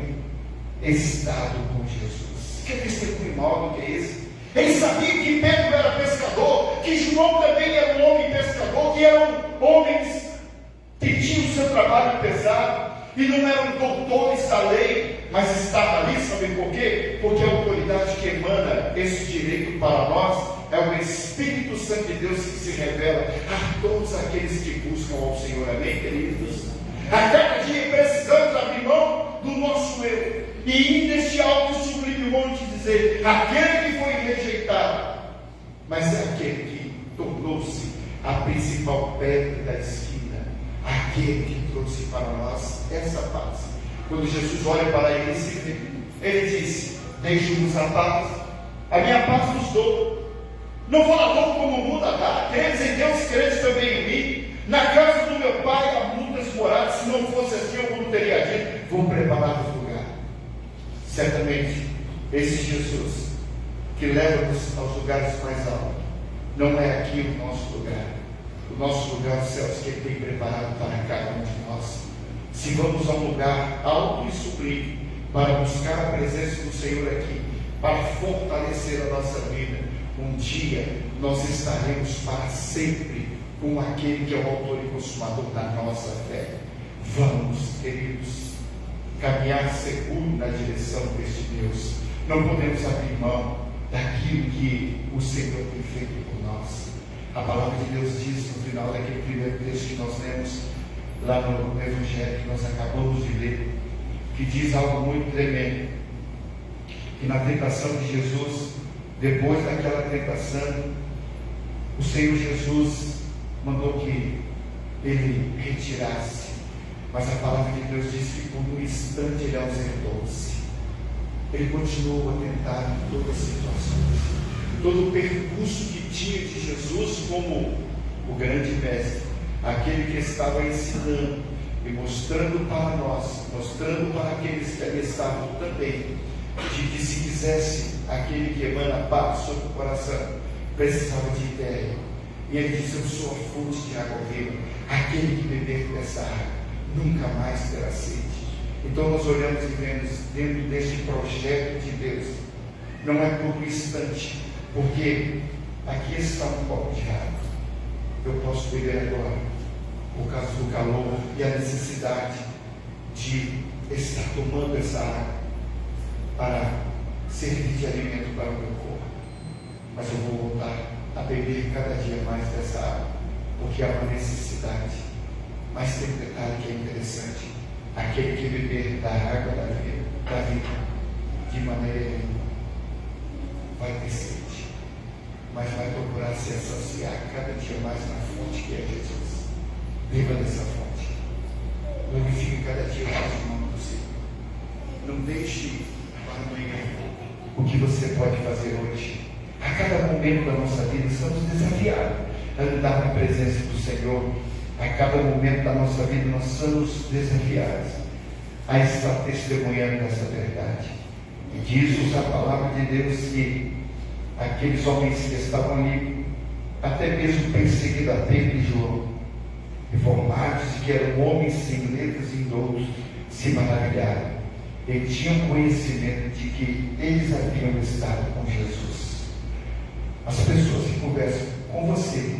estado com Jesus. Que testemunho mau que é esse? Eles sabiam que Pedro era pescador, que João também era um homem pescador, que eram homens que tinham o seu trabalho pesado, e não eram doutores da lei, mas estavam ali, sabem por quê? Porque a autoridade que emana esse direito para nós é o Espírito Santo de Deus que se revela a todos aqueles que buscam ao Senhor. Amém, queridos? A cada dia precisamos abrir mão do nosso eu e ir neste alto e sublime monte dizer: aquele que foi rejeitado, mas é aquele que tornou-se a principal pedra da esquina, aquele que trouxe para nós essa paz. Quando Jesus olha para eles, ele disse: deixe-nos a paz, a minha paz vos dou. Não vou lá como o mundo dá. Credes em Deus, credes também em mim. Na casa do meu pai há muitas moradas. Se não fosse assim, eu não teria dito: vou preparar o lugar. Certamente, esse Jesus que leva-nos aos lugares mais altos, não é aqui o nosso lugar. O nosso lugar, os céus, que Ele tem preparado para cada um de nós. Se vamos a um lugar alto e sublime para buscar a presença do Senhor aqui, para fortalecer a nossa vida, um dia nós estaremos para sempre com aquele que é o autor e consumador da nossa fé. Vamos, queridos, caminhar seguro na direção deste Deus. Não podemos abrir mão daquilo que o Senhor tem feito por nós. A palavra de Deus diz no final daquele primeiro texto que nós lemos lá no Evangelho que nós acabamos de ler, que diz algo muito tremendo, que na tentação de Jesus, depois daquela tentação, o Senhor Jesus mandou que ele retirasse, mas a palavra de Deus diz que por um instante ele ausentou-se. Ele continuou a tentar em todas as situações. Todo o percurso que tinha de Jesus como o grande mestre, aquele que estava ensinando e mostrando para nós, mostrando para aqueles que ali estavam também, de que se quisesse aquele que emana paz sobre o coração, precisava de ideia. E ele disse: eu sou a fonte de água viva, aquele que beber dessa água nunca mais terá sede. Então nós olhamos e vemos dentro deste projeto de Deus, não é por um instante, porque aqui está um copo de água, eu posso beber agora, por causa do calor e a necessidade de estar tomando essa água para servir de alimento para o meu corpo, mas eu vou voltar a beber cada dia mais dessa água, porque há uma necessidade. Mas tem um detalhe que é interessante: aquele que beber da água da vida, de maneira nenhuma vai ter sede, mas vai procurar se associar cada dia mais na fonte que é Jesus. Beba dessa fonte, glorifique cada dia mais o nome do Senhor. Não deixe para amanhã o que você pode fazer hoje. A cada momento da nossa vida estamos desafiados a andar na presença do Senhor. A cada momento da nossa vida nós somos desafiados a estar testemunhando essa verdade. E diz-nos a palavra de Deus que aqueles homens que estavam ali, até mesmo perseguidos a Pedro e João, informados de que eram homens sem letras e indoutos, se maravilharam. E tinham conhecimento de que eles haviam estado com Jesus. As pessoas que conversam com você,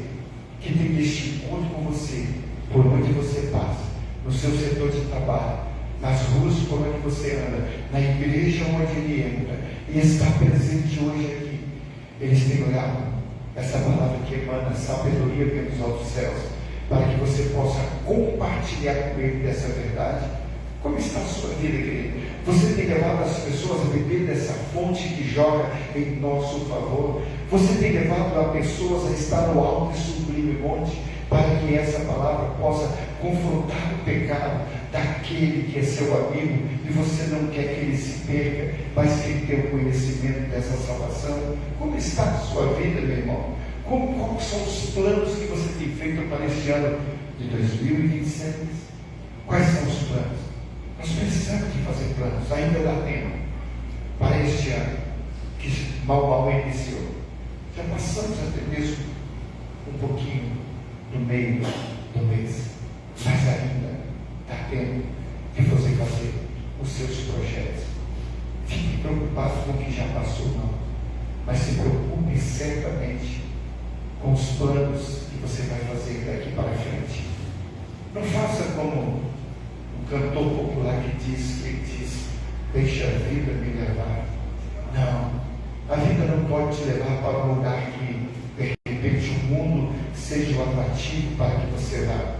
que tem este encontro com você, por onde você passa, no seu setor de trabalho, nas ruas por onde você anda, na igreja onde ele entra, e está presente hoje aqui. Eles têm olhado essa palavra que emana sabedoria pelos altos céus, para que você possa compartilhar com ele dessa verdade. Como está a sua vida, querido? Você tem levado as pessoas a beber dessa fonte que joga em nosso favor? Você tem levado as pessoas a estar no alto e sublime monte, para que essa palavra possa confrontar o pecado daquele que é seu amigo, e você não quer que ele se perca, mas que tenha o conhecimento dessa salvação? Como está a sua vida, meu irmão? Quais são os planos que você tem feito para este ano de 2026? Quais são os planos? Nós precisamos de fazer planos, ainda dá tempo para este ano, que mal iniciou. Já passamos até mesmo um pouquinho do meio do mês, mas ainda dá tempo de você fazer os seus projetos. Fique preocupado com o que já passou, não, mas se preocupe certamente com os planos que você vai fazer daqui para frente. Não faça como um cantor popular que diz, deixa a vida me levar. Não, a vida não pode te levar para um lugar que de repente o mundo seja o atrativo para que você vá,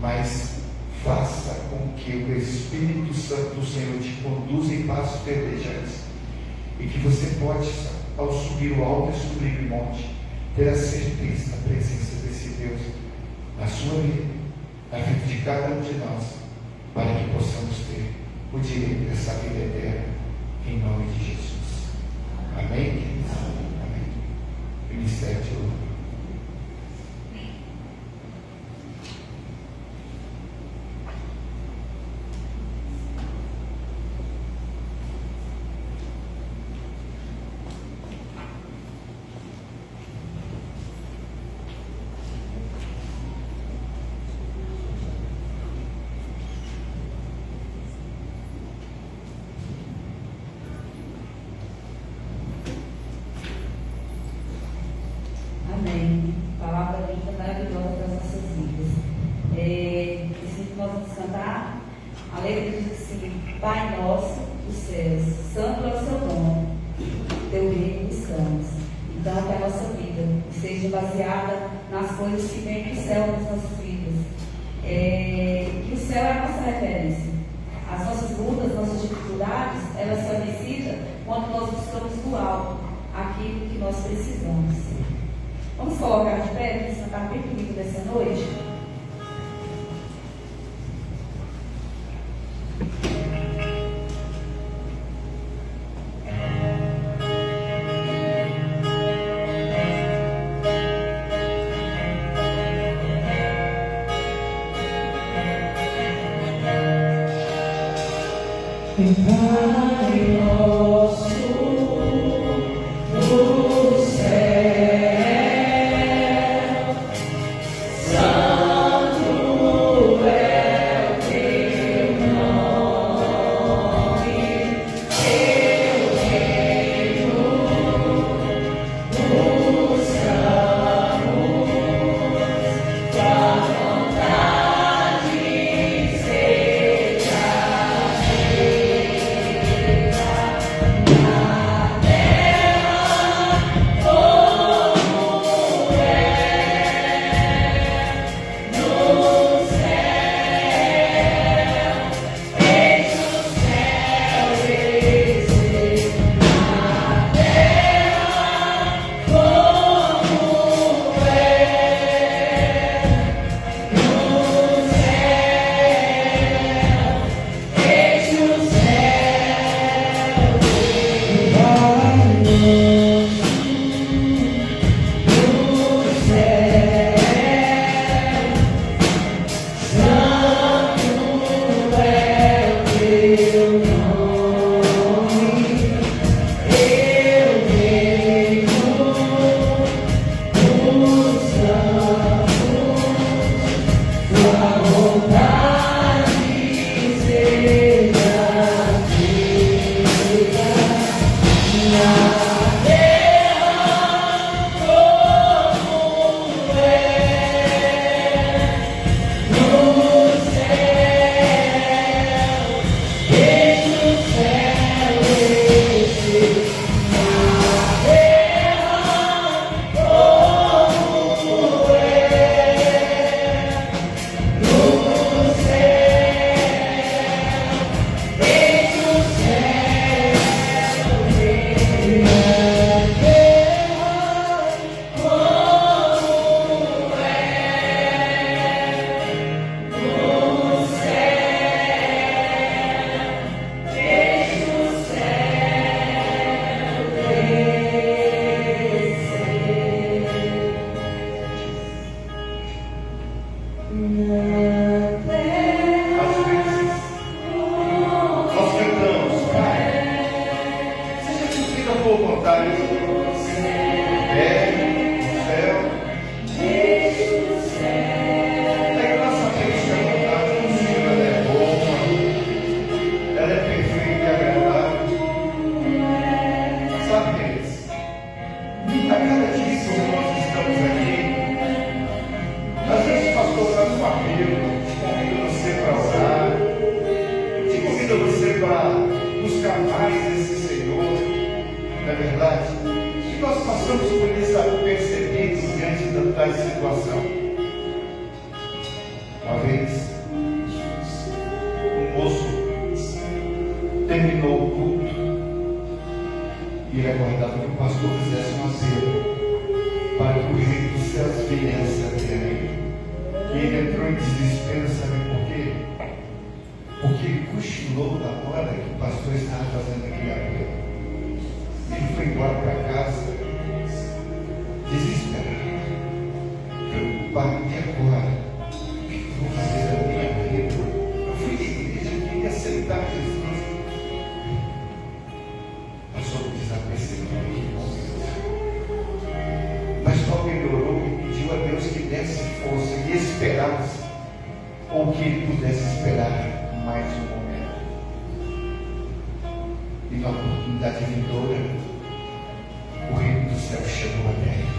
mas faça com que o Espírito Santo do Senhor te conduza em passos verdejantes, e que você possa, ao subir o alto e sublime monte, ter a certeza da presença desse Deus na sua vida, na vida de cada um de nós, para que possamos ter o direito dessa vida eterna, em nome de Jesus. Amém, queridos? Amém. Ministério de louvor. Amém. Palavra linda, maravilhosa para as nossas vidas. Assim que nós vamos cantar, a letra diz assim: Pai nosso dos céus, santo é o seu nome, teu reino buscamos. Então, que a nossa vida esteja baseada nas coisas que vêm do céu nas nossas vidas. Que o céu é a nossa referência. As nossas lutas, nossas dificuldades, elas são vencidas quando nós buscamos do alto aquilo que nós precisamos. Vamos colocar de pé, vamos cantar bem comigo dessa noite. Pai nosso do céu, santo é o teu nome, teu reino buscamos, tua vontade seja feita. Às vezes, nós cantamos, Pai, seja cumprida a tua vontade, terra, no céu. Aí nós sabemos que a vontade do Senhor ela é boa, ela é perfeita e agradável. Sabe, queridos, a cada dia que nós estamos aqui, às vezes o pastor está no amigo, te convida você para orar, te convida você para buscar mais esse Senhor, não é verdade? E nós passamos por isso percebidos diante da tal situação. Uma vez, um moço terminou o culto e ele aguardava que o pastor fizesse um apelo para que o reino dos céus viesse até ele. E ele entrou em desespero, sabe por quê? Porque ele cochilou na hora que o pastor estava fazendo aquele apelo. Ele foi embora para casa, desesperado, preocupado. E agora? O que eu vou fazer da minha vida? Eu fui da igreja, eu queria aceitar Jesus. Passou desapercebido naquele momento. Mas só melhorou e pediu a Deus que desse força e esperança, ou que ele pudesse esperar mais um momento. E na oportunidade vindoura, o reino do céu chegou até ele,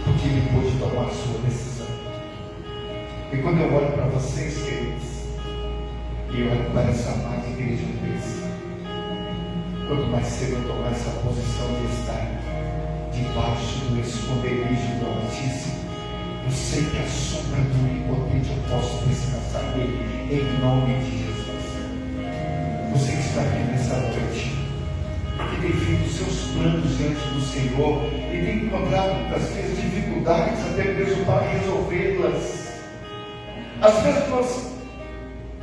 porque ele pôde tomar a sua decisão. E quando eu olho para vocês, queridos, e eu olho para essa amada igreja de Deus, quanto mais cedo eu tomar essa posição de estar debaixo do esconderijo do Altíssimo, eu sei que a sombra do Onipotente eu posso descansar nele, em nome de Jesus. Você que está aqui nessa noite, que tem feito os seus planos diante do Senhor e tem encontrado muitas vezes dificuldades até mesmo para resolvê-las. Às vezes nós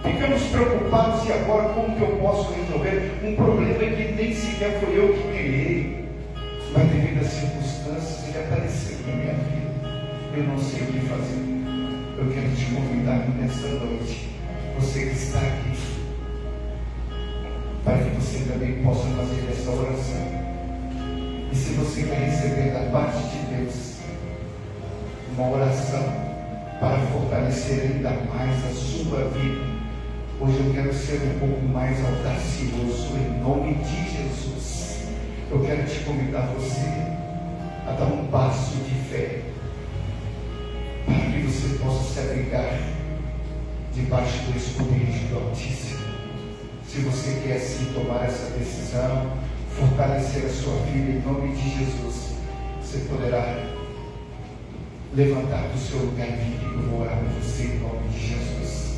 ficamos preocupados, e agora como que eu posso resolver um problema que nem sequer foi eu que criei, mas devido às circunstâncias ele apareceu na minha vida, eu não sei o que fazer. Eu quero te convidar nessa noite, você que está aqui, para que você também possa fazer essa oração. E se você quer receber da parte de Deus uma oração para fortalecer ainda mais a sua vida, hoje eu quero ser um pouco mais audacioso em nome de Jesus. Eu quero te convidar você a dar um passo de fé, para que você possa se abrigar debaixo do esconderijo do Altíssimo. Se você quer sim tomar essa decisão, fortalecer a sua vida em nome de Jesus, você poderá levantar do seu lugar e vir que eu vou orar por você em nome de Jesus.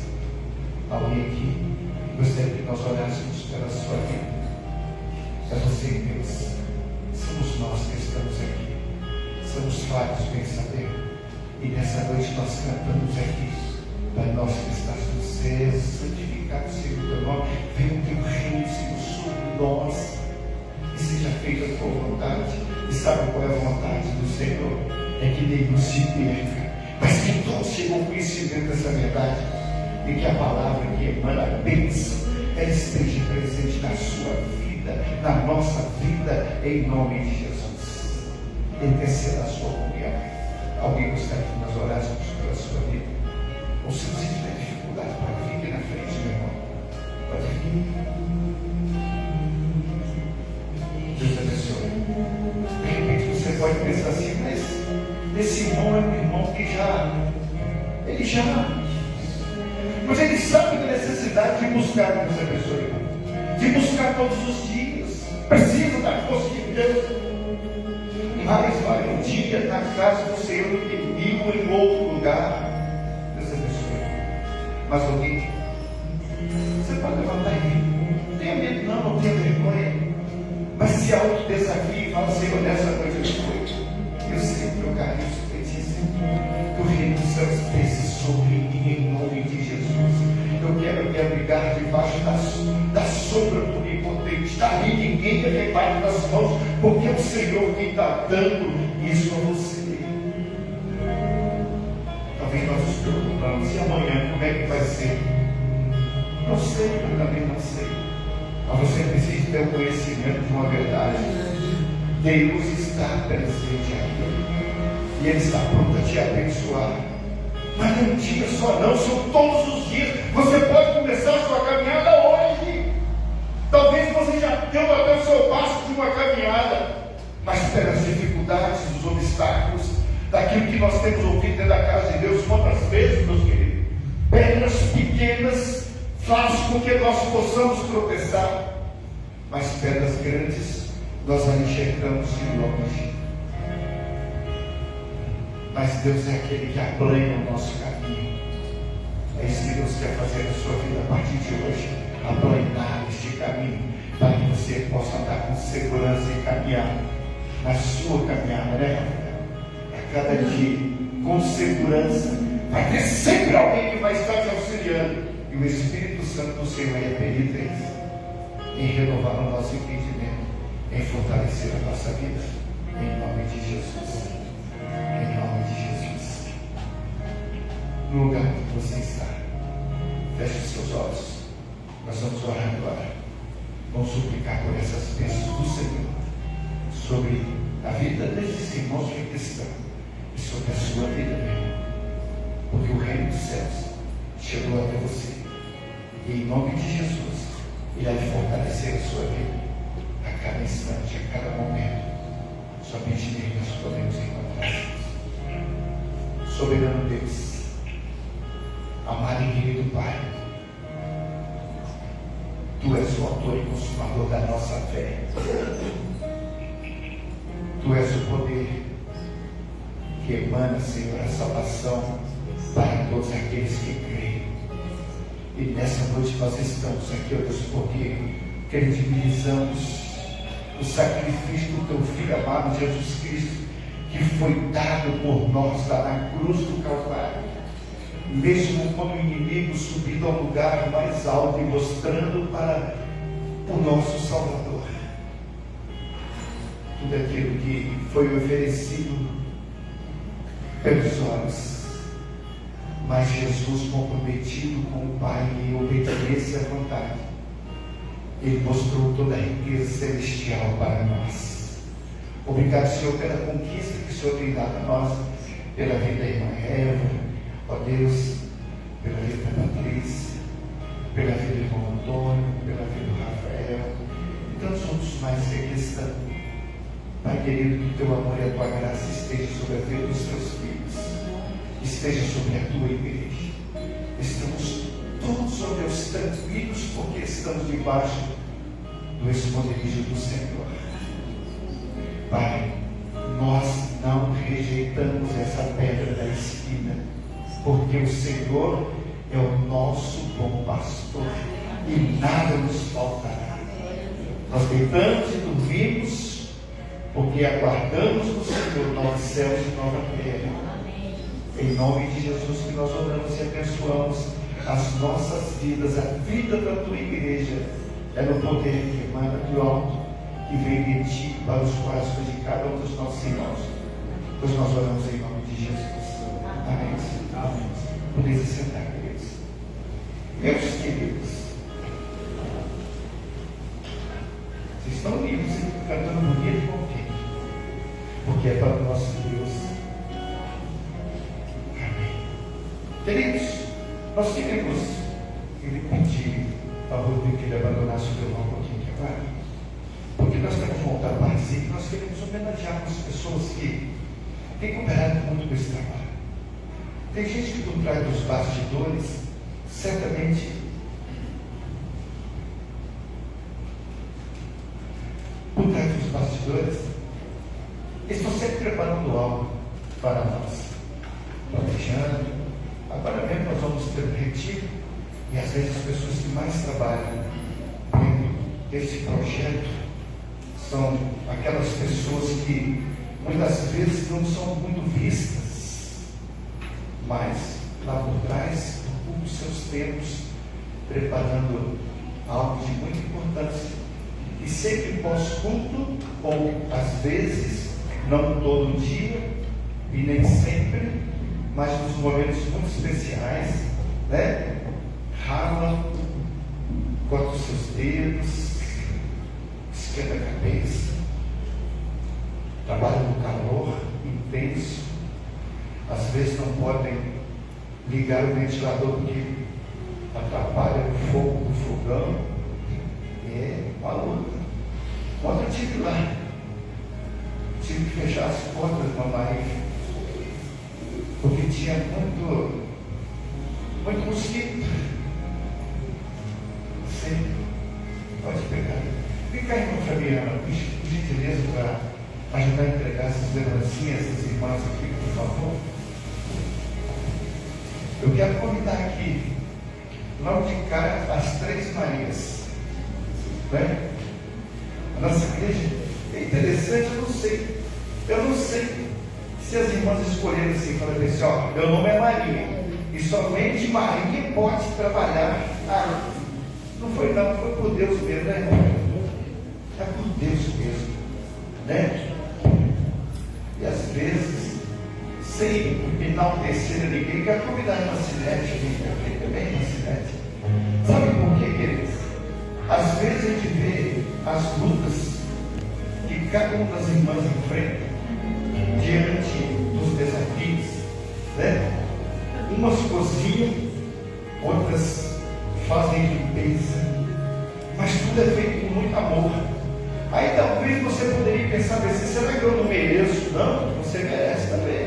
Alguém aqui gostaria que nós orássemos pela sua vida? É você, Deus. Somos nós que estamos aqui. Somos falhos, bem saber. E nessa noite nós cantamos aqui. Pai nosso que estás no céu, santificado seja o teu nome. Venha o teu reino, Senhor, sobre nós. E seja feita a tua vontade. E sabe qual é a vontade do Senhor? É que nenhum se perca, mas que todos chegam ao conhecimento dessa verdade. E que a palavra que emana a bênção, ela esteja presente na sua vida, na nossa vida, em nome de Jesus. Interceda a sua comunhão. Alguém gostaria que nós orássemos pela sua vida? Ou se você tiver dificuldade, pode vir aqui na frente, meu irmão. Pode vir. Deus abençoe. De repente você pode pensar assim, mas esse irmão é um irmão que mas ele sabe da necessidade de buscar essa pessoa, de buscar todos os dias, precisa da força de Deus. Mais vale um dia na casa do Senhor do que mil em outro lugar. Deus abençoe. Mas alguém, você pode levantar e vir. Não tenha medo, não tenha vergonha. Mas se autodesafie e fala, Senhor, nessa noite eu estou. Eu sei que eu carinho supletice. Que o reino dos céus desce sobre mim em nome de Jesus. Eu quero me abrigar debaixo da sombra do Onipotente. Daí ninguém me arrebate das mãos, porque é o Senhor quem está dando isso a você. Talvez nós como é que vai ser. Não sei, eu também não sei. Mas você precisa ter o conhecimento de uma verdade. Deus está presente aqui. E Ele está pronto a te abençoar. Mas não é um dia só não, são todos os dias. Você pode começar a sua caminhada hoje. Talvez você já deu até o seu passo de uma caminhada. Mas pelas dificuldades, os obstáculos, daquilo que nós temos ouvido dentro da casa de Deus, quantas vezes, meus queridos, pedras pequenas fazem com que nós possamos tropeçar, mas pedras grandes nós a enxergamos de longe. Mas Deus é aquele que aplana o nosso caminho. É isso que Deus quer fazer na sua vida a partir de hoje, aplanar este caminho, para que você possa andar com segurança e caminhar na sua caminhada, né? A cada dia, com segurança. Vai ter sempre alguém que vai estar te auxiliando. E o Espírito Santo do Senhor é perito em renovar o nosso entendimento, em fortalecer a nossa vida. Em nome de Jesus. Em nome de Jesus. No lugar que você está, feche os seus olhos. Nós vamos orar agora. Vamos suplicar por essas bênçãos do Senhor sobre a vida desses irmãos que aqui estão e sobre a sua vida, meu irmão. Porque o reino dos céus chegou até você. E em nome de Jesus, Ele vai fortalecer a sua vida a cada instante, a cada momento. Somente nele nós podemos encontrar Jesus. Soberano Deus, amado e querido Pai, Tu és o autor e consumador da nossa fé. Tu és o poder que emana, Senhor, a salvação para todos aqueles que creem. E nessa noite nós estamos aqui, ó Deus, porque credibilizamos o sacrifício do Teu Filho amado Jesus Cristo, que foi dado por nós lá na cruz do Calvário. Mesmo quando o inimigo subindo ao lugar mais alto e mostrando para o nosso Salvador tudo aquilo que foi oferecido pelos olhos, mas Jesus, comprometido com o Pai em obediência à vontade, Ele mostrou toda a riqueza celestial para nós. Obrigado, Senhor, pela conquista que o Senhor tem dado a nós, pela vida da irmã Eva, ó Deus, pela vida da Patrícia, pela vida do irmão Antônio, pela vida do Rafael, e tantos outros mais que aqui estão. Pai querido, que o Teu amor e a Tua graça esteja sobre a vida dos Teus filhos, esteja sobre a Tua igreja. Estamos todos, ó Deus, tranquilos, porque estamos debaixo do esconderijo do Senhor. Pai, nós não rejeitamos essa pedra da esquina, porque o Senhor é o nosso bom pastor e nada nos faltará. Nós deitamos e dormimos, porque aguardamos no Senhor novos céus e nova terra. Em nome de Jesus que nós oramos e abençoamos as nossas vidas, a vida da Tua igreja. É no poder que emana do alto, que vem de Ti para os corações de cada um dos nossos irmãos. Pois nós oramos em nome de Jesus. Amém. Amém. Podeis sentar, queridos. Meus queridos, vocês estão livres, cantando bonito e contente, porque é para o nosso Deus. Amém. Queridos, nós queremos pedir ao Rodrigo que ele abandonasse o violão um pouquinho aqui agora, porque nós temos voltar a participe, nós queremos homenagear as pessoas que têm cooperado muito com esse trabalho. Tem gente que por trás dos bastidores, certamente, por trás dos bastidores, estão sempre preparando algo para nós, planejando. Agora mesmo nós vamos ter um retiro, e às vezes as pessoas que mais trabalham dentro desse projeto são aquelas pessoas que muitas vezes não são muito vistas, mas lá por trás ocupam os seus tempos preparando algo de muita importância. E sempre pós-culto, ou às vezes, não todo dia, e nem sempre, mas nos momentos muito especiais, né? Rala, corta os seus dedos, esquenta a cabeça, trabalha no calor intenso, às vezes não podem ligar o ventilador porque atrapalha o fogo do fogão. É uma luta. Quando eu estive lá, tive que fechar as portas do Maria, porque tinha muito mosquito. Você pode pegar. Fica aí, irmã Fabiana, por gentileza, para ajudar a entregar essas lembrancinhas, essas irmãs aqui, por favor. Eu quero convidar aqui, logo de cara, as 3 Marias. Né? A nossa igreja é interessante, eu não sei se as irmãs escolheram assim, falaram assim, ó, meu nome é Maria, e somente Maria pode trabalhar. Não foi por Deus mesmo, né, irmão? É por Deus mesmo, né? E às vezes, sem enaltecer ninguém, quero convidar a irmã Cinete, aqui também, irmã Cinete. Sabe por quê, queridos? Às vezes a gente vê as lutas que cada uma das irmãs enfrenta diante dos desafios, né? Umas cozinham, outras fazem limpeza, mas tudo é feito com muito amor. Aí talvez você poderia pensar assim, será que eu não mereço? Não, você merece também,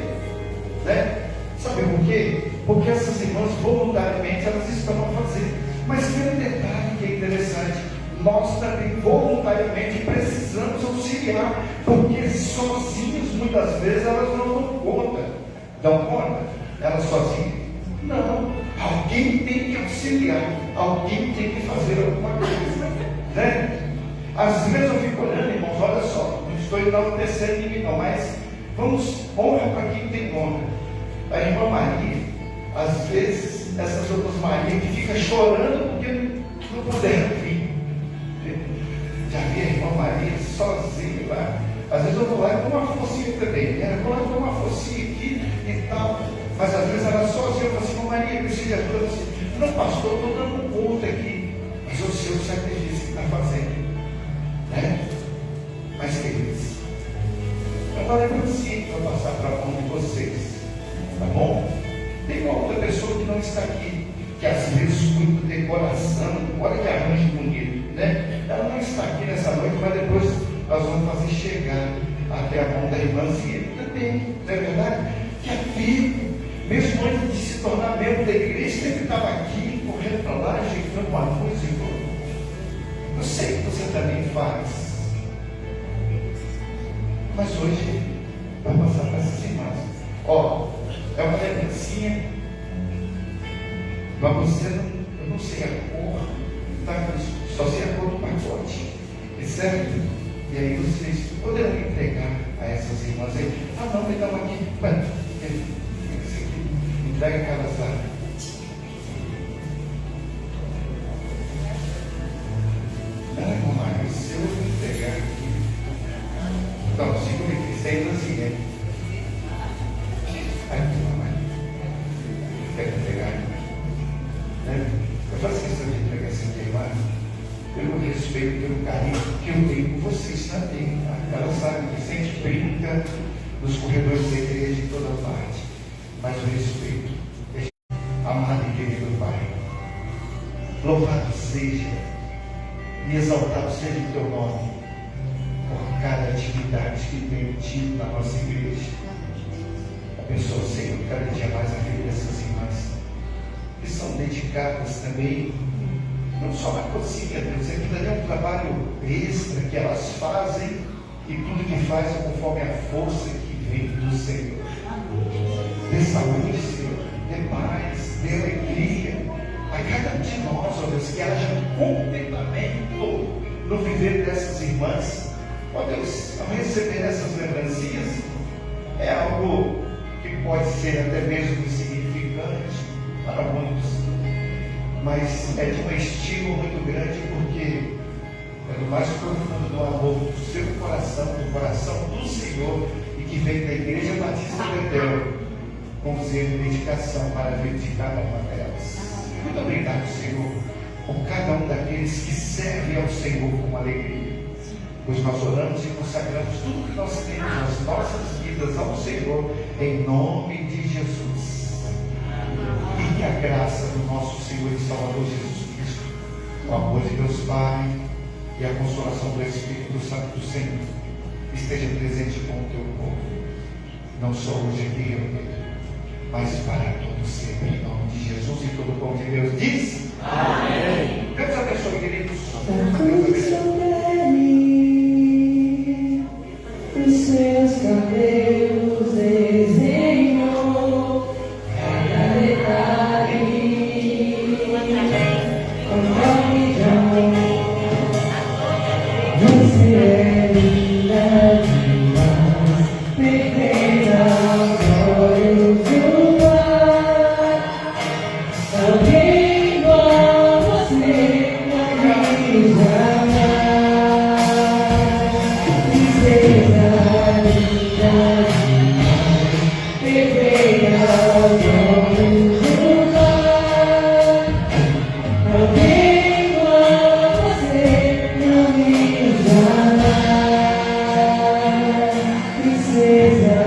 né? Sabe por quê? Porque essas irmãs voluntariamente elas estão a fazer. Mas tem um detalhe que é interessante, nós também voluntariamente precisamos auxiliar, porque sozinhos muitas vezes elas não dão conta. Dão conta? Elas sozinhas? Não. Alguém tem que auxiliar, alguém tem que fazer alguma coisa, né? Às vezes eu fico olhando, irmãos, olha só, não estou enaltecendo ninguém não, mas vamos, honra para quem tem honra. A irmã Maria, às vezes, essas outras Marias que ficam chorando porque não puderam vir. Já vi a irmã Maria sozinha lá. Às vezes eu vou lá e dou uma forcinha também. Ela vou lá e dou uma forcinha aqui e tal. Mas às vezes ela sozinha, eu falo assim, irmã Maria, precisa de ajuda. Assim, não, pastor, estou dando conta aqui. Mas eu sei o sacrifício que está fazendo. Né? Mas queridos, agora é assim para passar para a mão de vocês. Tá bom? Tem uma outra pessoa que não está aqui, que às vezes cuida de decoração, olha que arranjo bonito, né? Ela não está aqui nessa noite, mas depois nós vamos fazer chegar até a mão da irmãzinha também, não é verdade? Que amigo, mesmo antes de se tornar membro da igreja, sempre estava aqui, correndo para lá, ajeitando uma música. Eu sei que você também faz, mas hoje vai passar para essas irmãs. Ó, é uma lembrancinha, mas você não, eu não sei a cor, tá? Só sei a cor do pacote, certo? E aí vocês poderão entregar a essas irmãs aí. Ah não, me dá uma aqui, esse aqui, entrega aquelas lá. Ela não vai, se eu vou entregar aqui. Então, 5 mil, 6 assim, né? Aqui, mamãe. Quer entregar? Né? Eu faço questão de entregar sem queimar, pelo respeito, pelo carinho que eu tenho por vocês também. Tá? Ela sabe que sempre brinca nos corredores da igreja de toda parte. Mas o respeito, amado e querido Pai, louvado seja e exaltado seja o teu nome por cada atividade que tenho tido na nossa igreja. Abençoa, Senhor, cada dia mais a vida dessas irmãs que são dedicadas também, não só na cozinha, Deus, aquilo ali é um trabalho extra que elas fazem e tudo que fazem conforme a força que vem do Senhor. Dê saúde, Senhor, dê paz, dê alegria a cada um de nós, ó Deus, que haja contentamento no viver dessas irmãs. Ó Deus, ao receber essas lembrancinhas, é algo que pode ser até mesmo insignificante para muitos, mas é de um estímulo muito grande, porque é do mais profundo do amor do seu coração, do coração do Senhor, e que vem da Igreja Batista do Eterno, com zelo e dedicação para a vida de cada uma delas. Muito obrigado, Senhor, por cada um daqueles que servem ao Senhor com alegria. Pois nós oramos e consagramos tudo que nós temos, as nossas vidas ao Senhor, em nome de Jesus. E que a graça do nosso Senhor e Salvador Jesus Cristo, o amor de Deus Pai e a consolação do Espírito Santo do Senhor esteja presente com o teu povo, não só hoje aqui reunido, mas para todo sempre, em nome de Jesus. E todo o povo de Deus diz: amém. Deus abençoe, queridos. Deus abençoe. Os seus cabelos desenhou cada detalhe com nome de amor. Você é linda demais, perfeita aos olhos do mar. Alguém igual você não vi jamais. Princesa linda demais, perfeita aos olhos do mar. Alguém igual você não vi jamais. Princesa.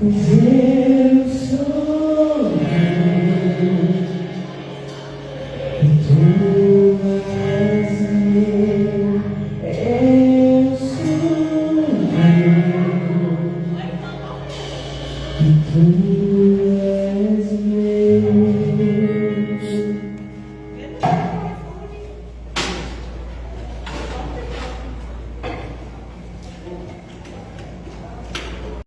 Pois eu sou